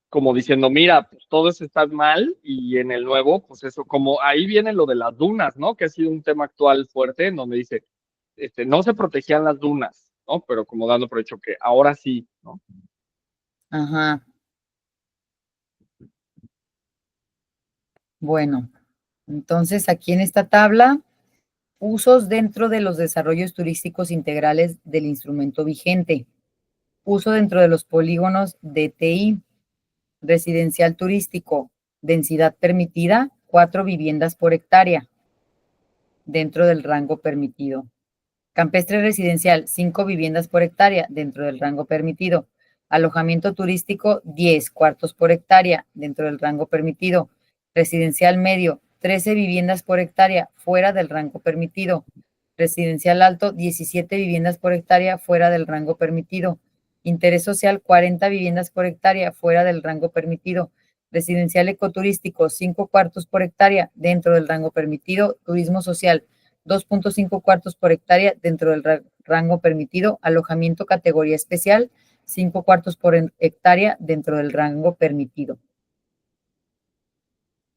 como diciendo, mira, pues todo eso está mal y en el nuevo, pues eso, como ahí viene lo de las dunas, ¿no? Que ha sido un tema actual fuerte, en donde dice, no se protegían las dunas, ¿no? Pero como dando por hecho que ahora sí, ¿no? Ajá. Bueno, entonces aquí en esta tabla, usos dentro de los desarrollos turísticos integrales del instrumento vigente. Uso dentro de los polígonos DTI, residencial turístico, densidad permitida, 4 viviendas por hectárea dentro del rango permitido. Campestre residencial, 5 viviendas por hectárea dentro del rango permitido. Alojamiento turístico, 10 cuartos por hectárea dentro del rango permitido. Residencial medio, 13 viviendas por hectárea fuera del rango permitido. Residencial alto, 17 viviendas por hectárea fuera del rango permitido. Interés social, 40 viviendas por hectárea fuera del rango permitido. Residencial ecoturístico, 5 cuartos por hectárea dentro del rango permitido. Turismo social, 2.5 cuartos por hectárea dentro del rango permitido. Alojamiento categoría especial, 5 cuartos por hectárea dentro del rango permitido.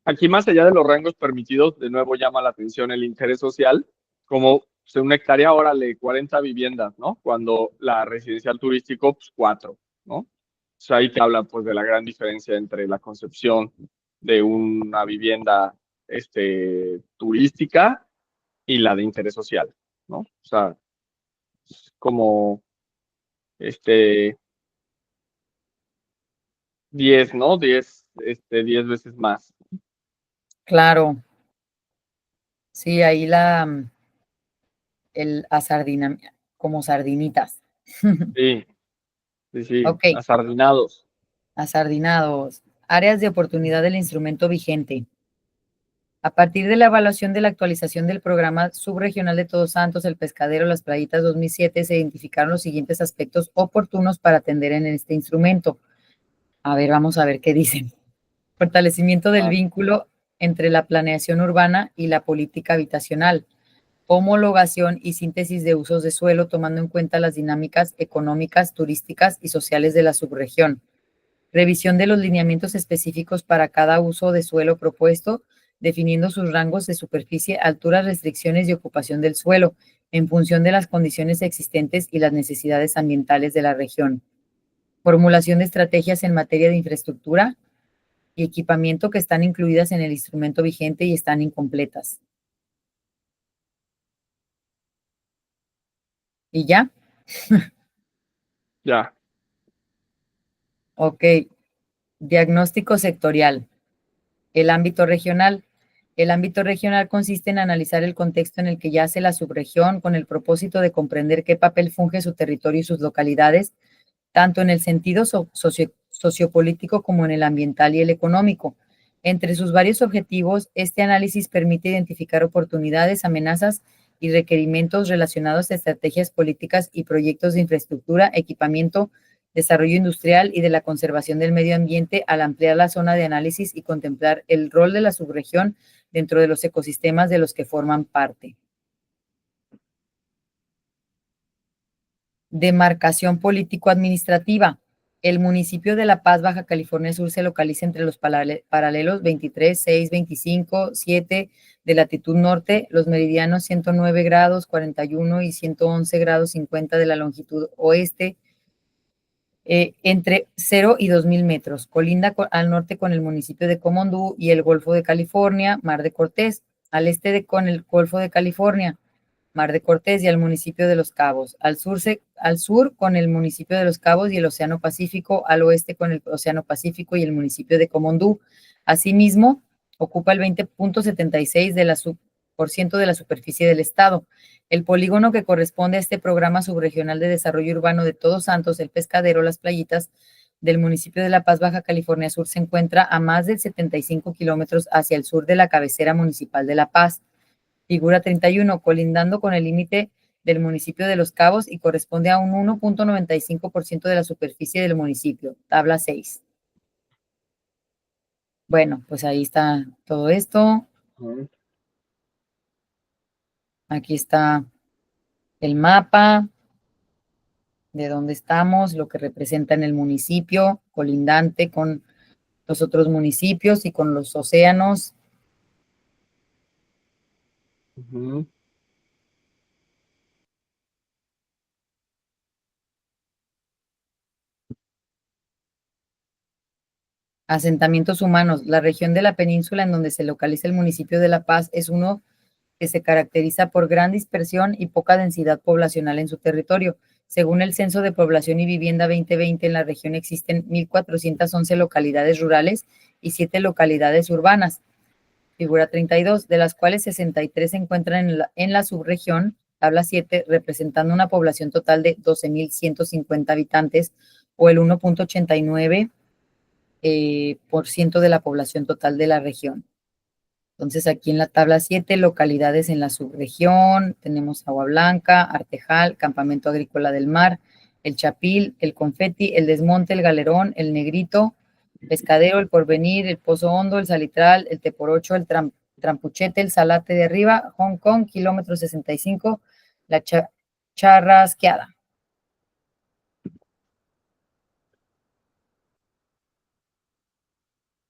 Aquí más allá de los rangos permitidos, de nuevo llama la atención el interés social, como pues, una hectárea, órale, 40 viviendas, ¿no? Cuando la residencial turístico, pues 4, ¿no? O sea, ahí te habla pues de la gran diferencia entre la concepción de una vivienda turística y la de interés social, ¿no? O sea, como este 10, ¿no? 10 veces más. Claro, sí, ahí el asardina, como sardinitas. Sí, sí, sí, Ok, asardinados. asardinados. Áreas de oportunidad del instrumento vigente. A partir de la evaluación de la actualización del programa subregional de Todos Santos, El Pescadero, Las Playitas 2007, se identificaron los siguientes aspectos oportunos para atender en este instrumento. A ver, vamos a ver qué dicen. Fortalecimiento del Ah, vínculo entre la planeación urbana y la política habitacional. Homologación y síntesis de usos de suelo tomando en cuenta las dinámicas económicas, turísticas y sociales de la subregión. Revisión de los lineamientos específicos para cada uso de suelo propuesto, definiendo sus rangos de superficie, alturas, restricciones y ocupación del suelo, en función de las condiciones existentes y las necesidades ambientales de la región. Formulación de estrategias en materia de infraestructura y equipamiento que están incluidas en el instrumento vigente y están incompletas. ¿Y ya? ya. Ok, diagnóstico sectorial. El ámbito regional. El ámbito regional consiste en analizar el contexto en el que yace la subregión con el propósito de comprender qué papel funge su territorio y sus localidades, tanto en el sentido sociopolítico como en el ambiental y el económico. Entre sus varios objetivos, este análisis permite identificar oportunidades, amenazas y requerimientos relacionados a estrategias políticas y proyectos de infraestructura, equipamiento, desarrollo industrial y de la conservación del medio ambiente al ampliar la zona de análisis y contemplar el rol de la subregión dentro de los ecosistemas de los que forman parte. Demarcación político-administrativa. El municipio de La Paz, Baja California Sur, se localiza entre los paralelos 23, 6, 25, 7 de latitud norte, los meridianos 109 grados 41 y 111 grados 50 de la longitud oeste, entre 0 y 2,000 metros. Colinda al norte con el municipio de Comondú y el Golfo de California, Mar de Cortés, al este con el Golfo de California, Mar de Cortés y al municipio de Los Cabos, al sur con el municipio de Los Cabos y el Océano Pacífico, al oeste con el Océano Pacífico y el municipio de Comondú. Asimismo, ocupa el 20.76% de la superficie del estado. El polígono que corresponde a este programa subregional de desarrollo urbano de Todos Santos, el Pescadero, Las Playitas, del municipio de La Paz, Baja California Sur, se encuentra a más de 75 kilómetros hacia el sur de la cabecera municipal de La Paz. Figura 31, colindando con el límite del municipio de Los Cabos y corresponde a un 1.95% de la superficie del municipio. Tabla 6. Bueno, pues ahí está todo esto. Aquí está el mapa de dónde estamos, lo que representa en el municipio, colindante con los otros municipios y con los océanos. Asentamientos humanos. La región de la península en donde se localiza el municipio de La Paz es uno que se caracteriza por gran dispersión y poca densidad poblacional en su territorio. Según el Censo de Población y Vivienda 2020, en la región existen 1,411 localidades rurales y 7 localidades urbanas. Figura 32, de las cuales 63 se encuentran en la subregión, tabla 7, representando una población total de 12,150 habitantes o el 1.89% por ciento de la población total de la región. Entonces, aquí en la tabla 7, localidades en la subregión, tenemos Agua Blanca, Artejal, Campamento Agrícola del Mar, El Chapil, El Confeti, El Desmonte, El Galerón, El Negrito, Pescadero, El Porvenir, El Pozo Hondo, El Salitral, El Teporocho, El Trampuchete, El Salate de Arriba, Hong Kong, kilómetro 65, La Charrasqueada.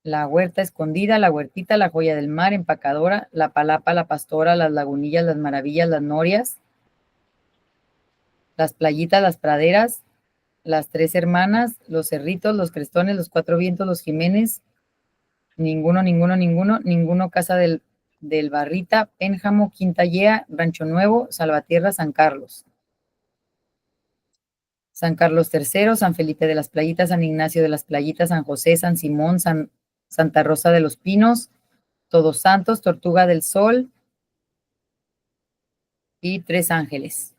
La Huerta Escondida, La Huertita, La Joya del Mar, Empacadora, La Palapa, La Pastora, Las Lagunillas, Las Maravillas, Las Norias, Las Playitas, Las Praderas, Las Tres Hermanas, Los Cerritos, Los Crestones, Los Cuatro Vientos, Los Jiménez, ninguno, Casa del Barrita, Pénjamo, Quinta Yea, Rancho Nuevo, Salvatierra, San Carlos. San Carlos III, San Felipe de las Playitas, San Ignacio de las Playitas, San José, San Simón, Santa Rosa de los Pinos, Todos Santos, Tortuga del Sol y Tres Ángeles.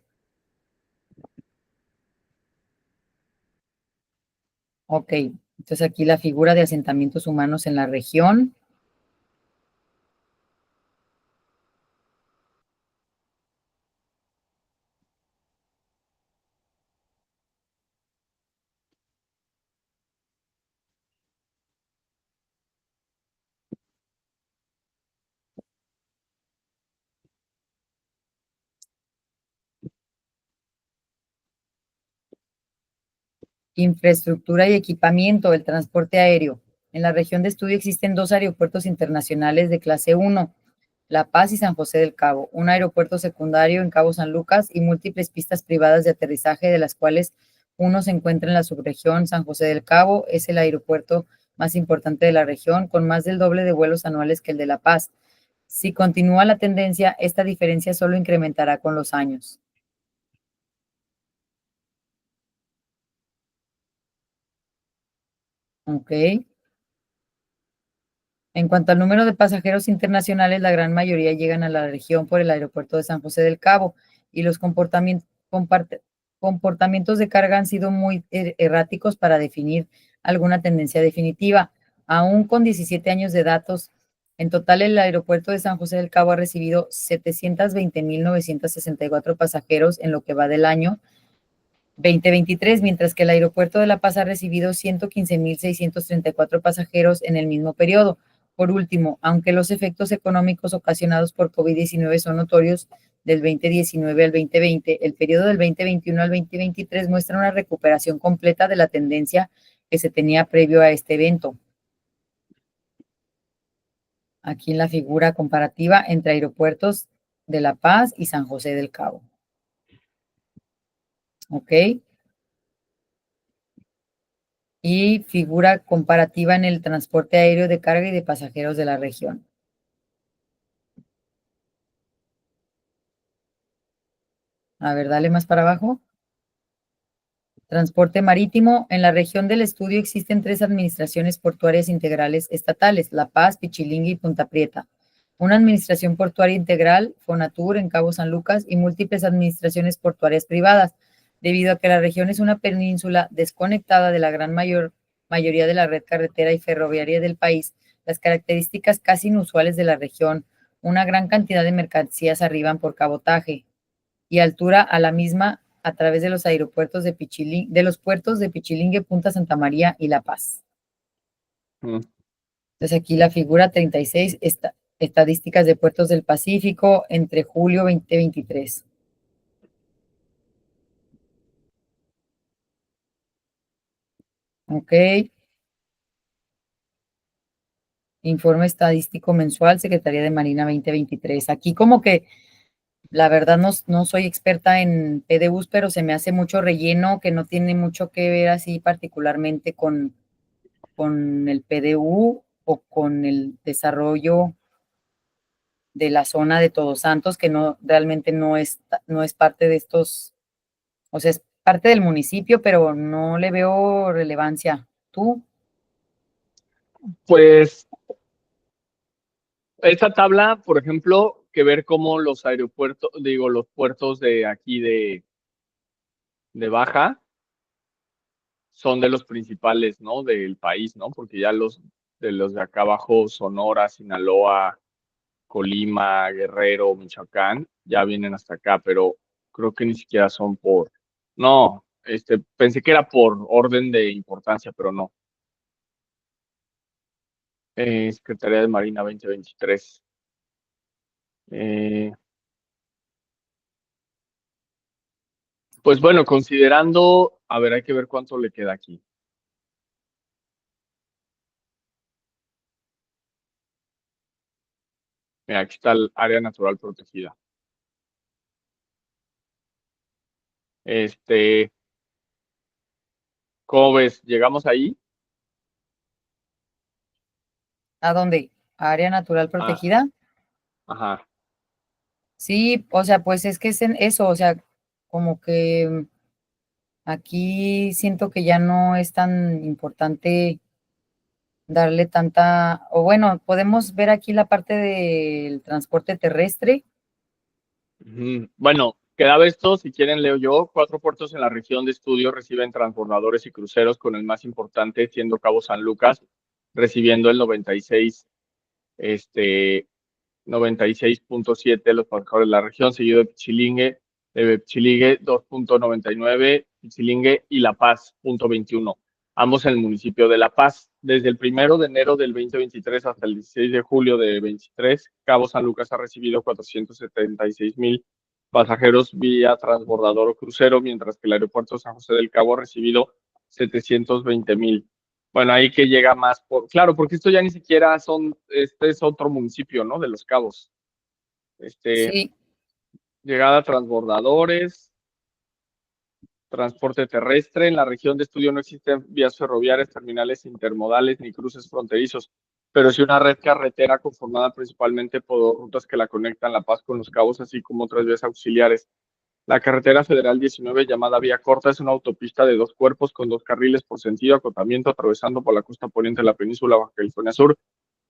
Ok, entonces aquí la figura de asentamientos humanos en la región. Infraestructura y equipamiento del transporte aéreo. En la región de estudio existen 2 aeropuertos internacionales de clase 1, La Paz y San José del Cabo, un aeropuerto secundario en Cabo San Lucas y múltiples pistas privadas de aterrizaje, de las cuales uno se encuentra en la subregión San José del Cabo. Es el aeropuerto más importante de la región, con más del doble de vuelos anuales que el de La Paz. Si continúa la tendencia, esta diferencia solo incrementará con los años. Ok. En cuanto al número de pasajeros internacionales, la gran mayoría llegan a la región por el aeropuerto de San José del Cabo y los comportamientos de carga han sido muy erráticos para definir alguna tendencia definitiva. Aún con 17 años de datos, en total el aeropuerto de San José del Cabo ha recibido 720.964 pasajeros en lo que va del año 2023, mientras que el aeropuerto de La Paz ha recibido 115.634 pasajeros en el mismo periodo. Por último, aunque los efectos económicos ocasionados por COVID-19 son notorios del 2019 al 2020, el periodo del 2021 al 2023 muestra una recuperación completa de la tendencia que se tenía previo a este evento. Aquí en la figura comparativa entre aeropuertos de La Paz y San José del Cabo. ¿Ok? Y figura comparativa en el transporte aéreo de carga y de pasajeros de la región. A ver, dale más para abajo. Transporte marítimo. En la región del estudio existen 3 administraciones portuarias integrales estatales: La Paz, Pichilingui y Punta Prieta. Una administración portuaria integral, Fonatur, en Cabo San Lucas, y múltiples administraciones portuarias privadas, debido a que la región es una península desconectada de la gran mayoría de la red carretera y ferroviaria del país. Las características casi inusuales de la región, una gran cantidad de mercancías arriban por cabotaje y altura a la misma a través de los aeropuertos de los puertos de Pichilingue, Punta Santa María y La Paz. Mm. Entonces aquí la figura 36, estadísticas de puertos del Pacífico entre julio 2023. Ok. Informe estadístico mensual, Secretaría de Marina 2023. Aquí como que la verdad no soy experta en PDUs, pero se me hace mucho relleno que no tiene mucho que ver así particularmente con el PDU o con el desarrollo de la zona de Todos Santos, que no realmente no es parte de estos, o sea, es parte del municipio, pero no le veo relevancia. ¿Tú? Pues esta tabla, por ejemplo, que ver cómo los aeropuertos, digo, los puertos de aquí de Baja son de los principales, ¿no? Del país, ¿no? Porque ya los de acá abajo, Sonora, Sinaloa, Colima, Guerrero, Michoacán, ya vienen hasta acá, pero creo que ni siquiera son no, pensé que era por orden de importancia, pero no. Secretaría de Marina 2023. Eh, pues bueno, considerando, a ver, hay que ver cuánto le queda aquí. Mira, aquí está el área natural protegida. Este, ¿Cómo ves? ¿Llegamos ahí? ¿A dónde? ¿Área natural Ah, protegida? ajá. Sí, o sea, pues es que es en eso, o sea, como que aquí siento que ya no es tan importante darle tanta, o bueno, podemos ver aquí la parte del transporte terrestre. Ujú. Bueno, quedaba esto, si quieren leo yo. 4 puertos en la región de estudio reciben transbordadores y cruceros, con el más importante siendo Cabo San Lucas, recibiendo el 96.7 los pasajeros de la región, seguido de Pichilingue 2.99, Pichilingue y La Paz 0.21, ambos en el municipio de La Paz. Desde el 1 de enero del 2023 hasta el 16 de julio de 23, Cabo San Lucas ha recibido 476,000 pasajeros vía transbordador o crucero, mientras que el aeropuerto de San José del Cabo ha recibido 720,000. Bueno, ahí que llega más claro, porque esto ya ni siquiera este es otro municipio, ¿no? De Los Cabos. Sí, Llegada a transbordadores, transporte terrestre. En la región de estudio no existen vías ferroviarias, terminales intermodales ni cruces fronterizos, pero sí una red carretera conformada principalmente por rutas que la conectan La Paz con Los Cabos, así como otras vías auxiliares. La carretera federal 19, llamada Vía Corta, es una autopista de 2 cuerpos con 2 carriles por sentido acotamiento, atravesando por la costa poniente de la península Baja California Sur,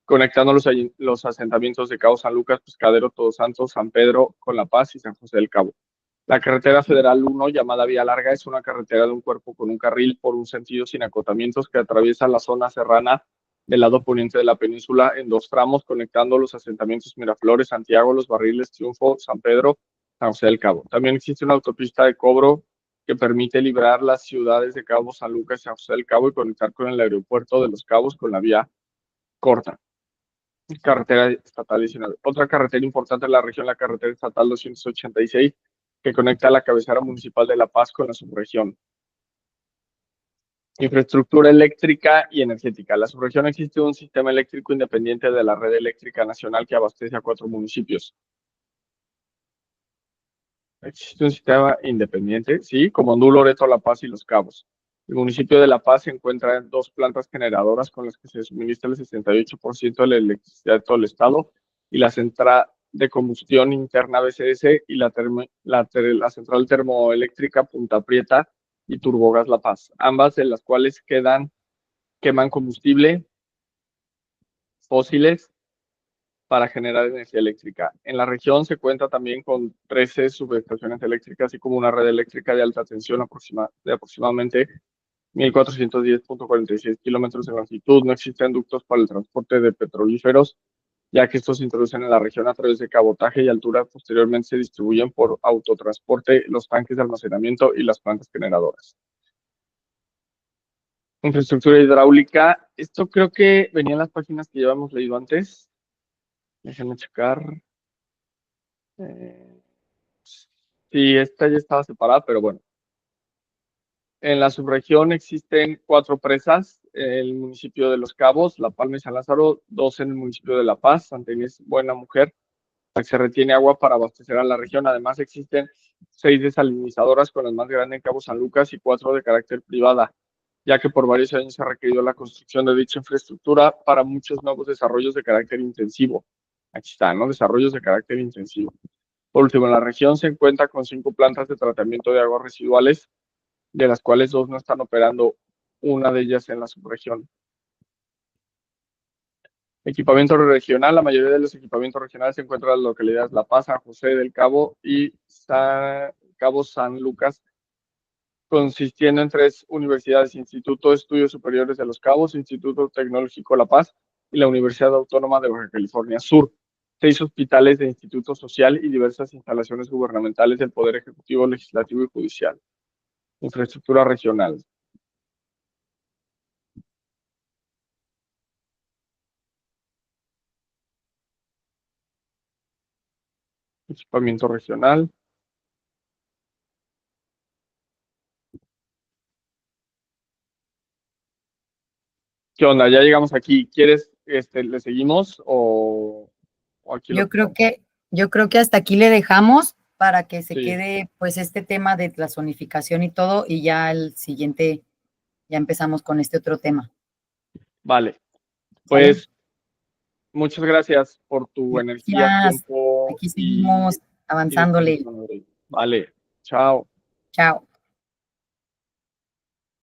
conectando los asentamientos de Cabo San Lucas, Pescadero, Todos Santos, San Pedro con La Paz y San José del Cabo. La carretera federal 1, llamada Vía Larga, es una carretera de un cuerpo con un carril por un sentido sin acotamientos que atraviesa la zona serrana del lado poniente de la península en 2 tramos, conectando los asentamientos Miraflores, Santiago, Los Barriles, Triunfo, San Pedro, San José del Cabo. También existe una autopista de cobro que permite liberar las ciudades de Cabo San Lucas y San José del Cabo y conectar con el aeropuerto de Los Cabos con la Vía Corta. Carretera estatal 19. Otra carretera importante en la región, la carretera estatal 286, que conecta la cabecera municipal de La Paz con la subregión. Infraestructura eléctrica y energética. En la subregión existe un sistema eléctrico independiente de la red eléctrica nacional que abastece a 4 municipios. Existe un sistema independiente, sí, como Ondul, Loreto, La Paz y Los Cabos. El municipio de La Paz se encuentra en 2 plantas generadoras con las que se suministra el 68% de la electricidad de todo el estado y la central de combustión interna BCS y la central termoeléctrica Punta Prieta y Turbogas La Paz, ambas de las cuales queman combustible fósiles para generar energía eléctrica. En la región se cuenta también con 13 subestaciones eléctricas, así como una red eléctrica de alta tensión de aproximadamente 1.410.46 kilómetros de longitud. No existen ductos para el transporte de petrolíferos, ya que estos se introducen en la región a través de cabotaje y altura. Posteriormente se distribuyen por autotransporte los tanques de almacenamiento y las plantas generadoras. Infraestructura hidráulica. Esto creo que venía en las páginas que ya habíamos leído antes. Déjenme checar. Sí, esta ya estaba separada, pero bueno. En la subregión existen 4 presas, el municipio de Los Cabos, La Palma y San Lázaro, 2 en el municipio de La Paz, Santa Inés, Buena Mujer, la que se retiene agua para abastecer a la región. Además existen 6 desalinizadoras, con las más grandes en Cabo San Lucas y 4 de carácter privada, ya que por varios años se ha requerido la construcción de dicha infraestructura para muchos nuevos desarrollos de carácter intensivo. Aquí está, ¿no? Desarrollos de carácter intensivo. Por último, en la región se encuentra con 5 plantas de tratamiento de aguas residuales, de las cuales 2 no están operando, una de ellas en la subregión. Equipamiento regional. La mayoría de los equipamientos regionales se encuentran en las localidades La Paz, San José del Cabo y Cabo San Lucas, consistiendo en 3 universidades: Instituto de Estudios Superiores de Los Cabos, Instituto Tecnológico La Paz y la Universidad Autónoma de Baja California Sur, 6 hospitales de Instituto Social y diversas instalaciones gubernamentales del Poder Ejecutivo, Legislativo y Judicial. Infraestructura regional. Equipamiento regional. ¿Qué onda? Ya llegamos aquí. ¿Quieres, le seguimos o aquí lo Yo creo que hasta aquí le dejamos para que se Sí, quede pues este tema de la zonificación y todo, y ya el siguiente ya empezamos con este otro tema. vale. ¿Sale? Pues muchas gracias por tu energía, Gracias. tiempo Aquí y seguimos avanzándole. disposición. Vale, chao. Chao.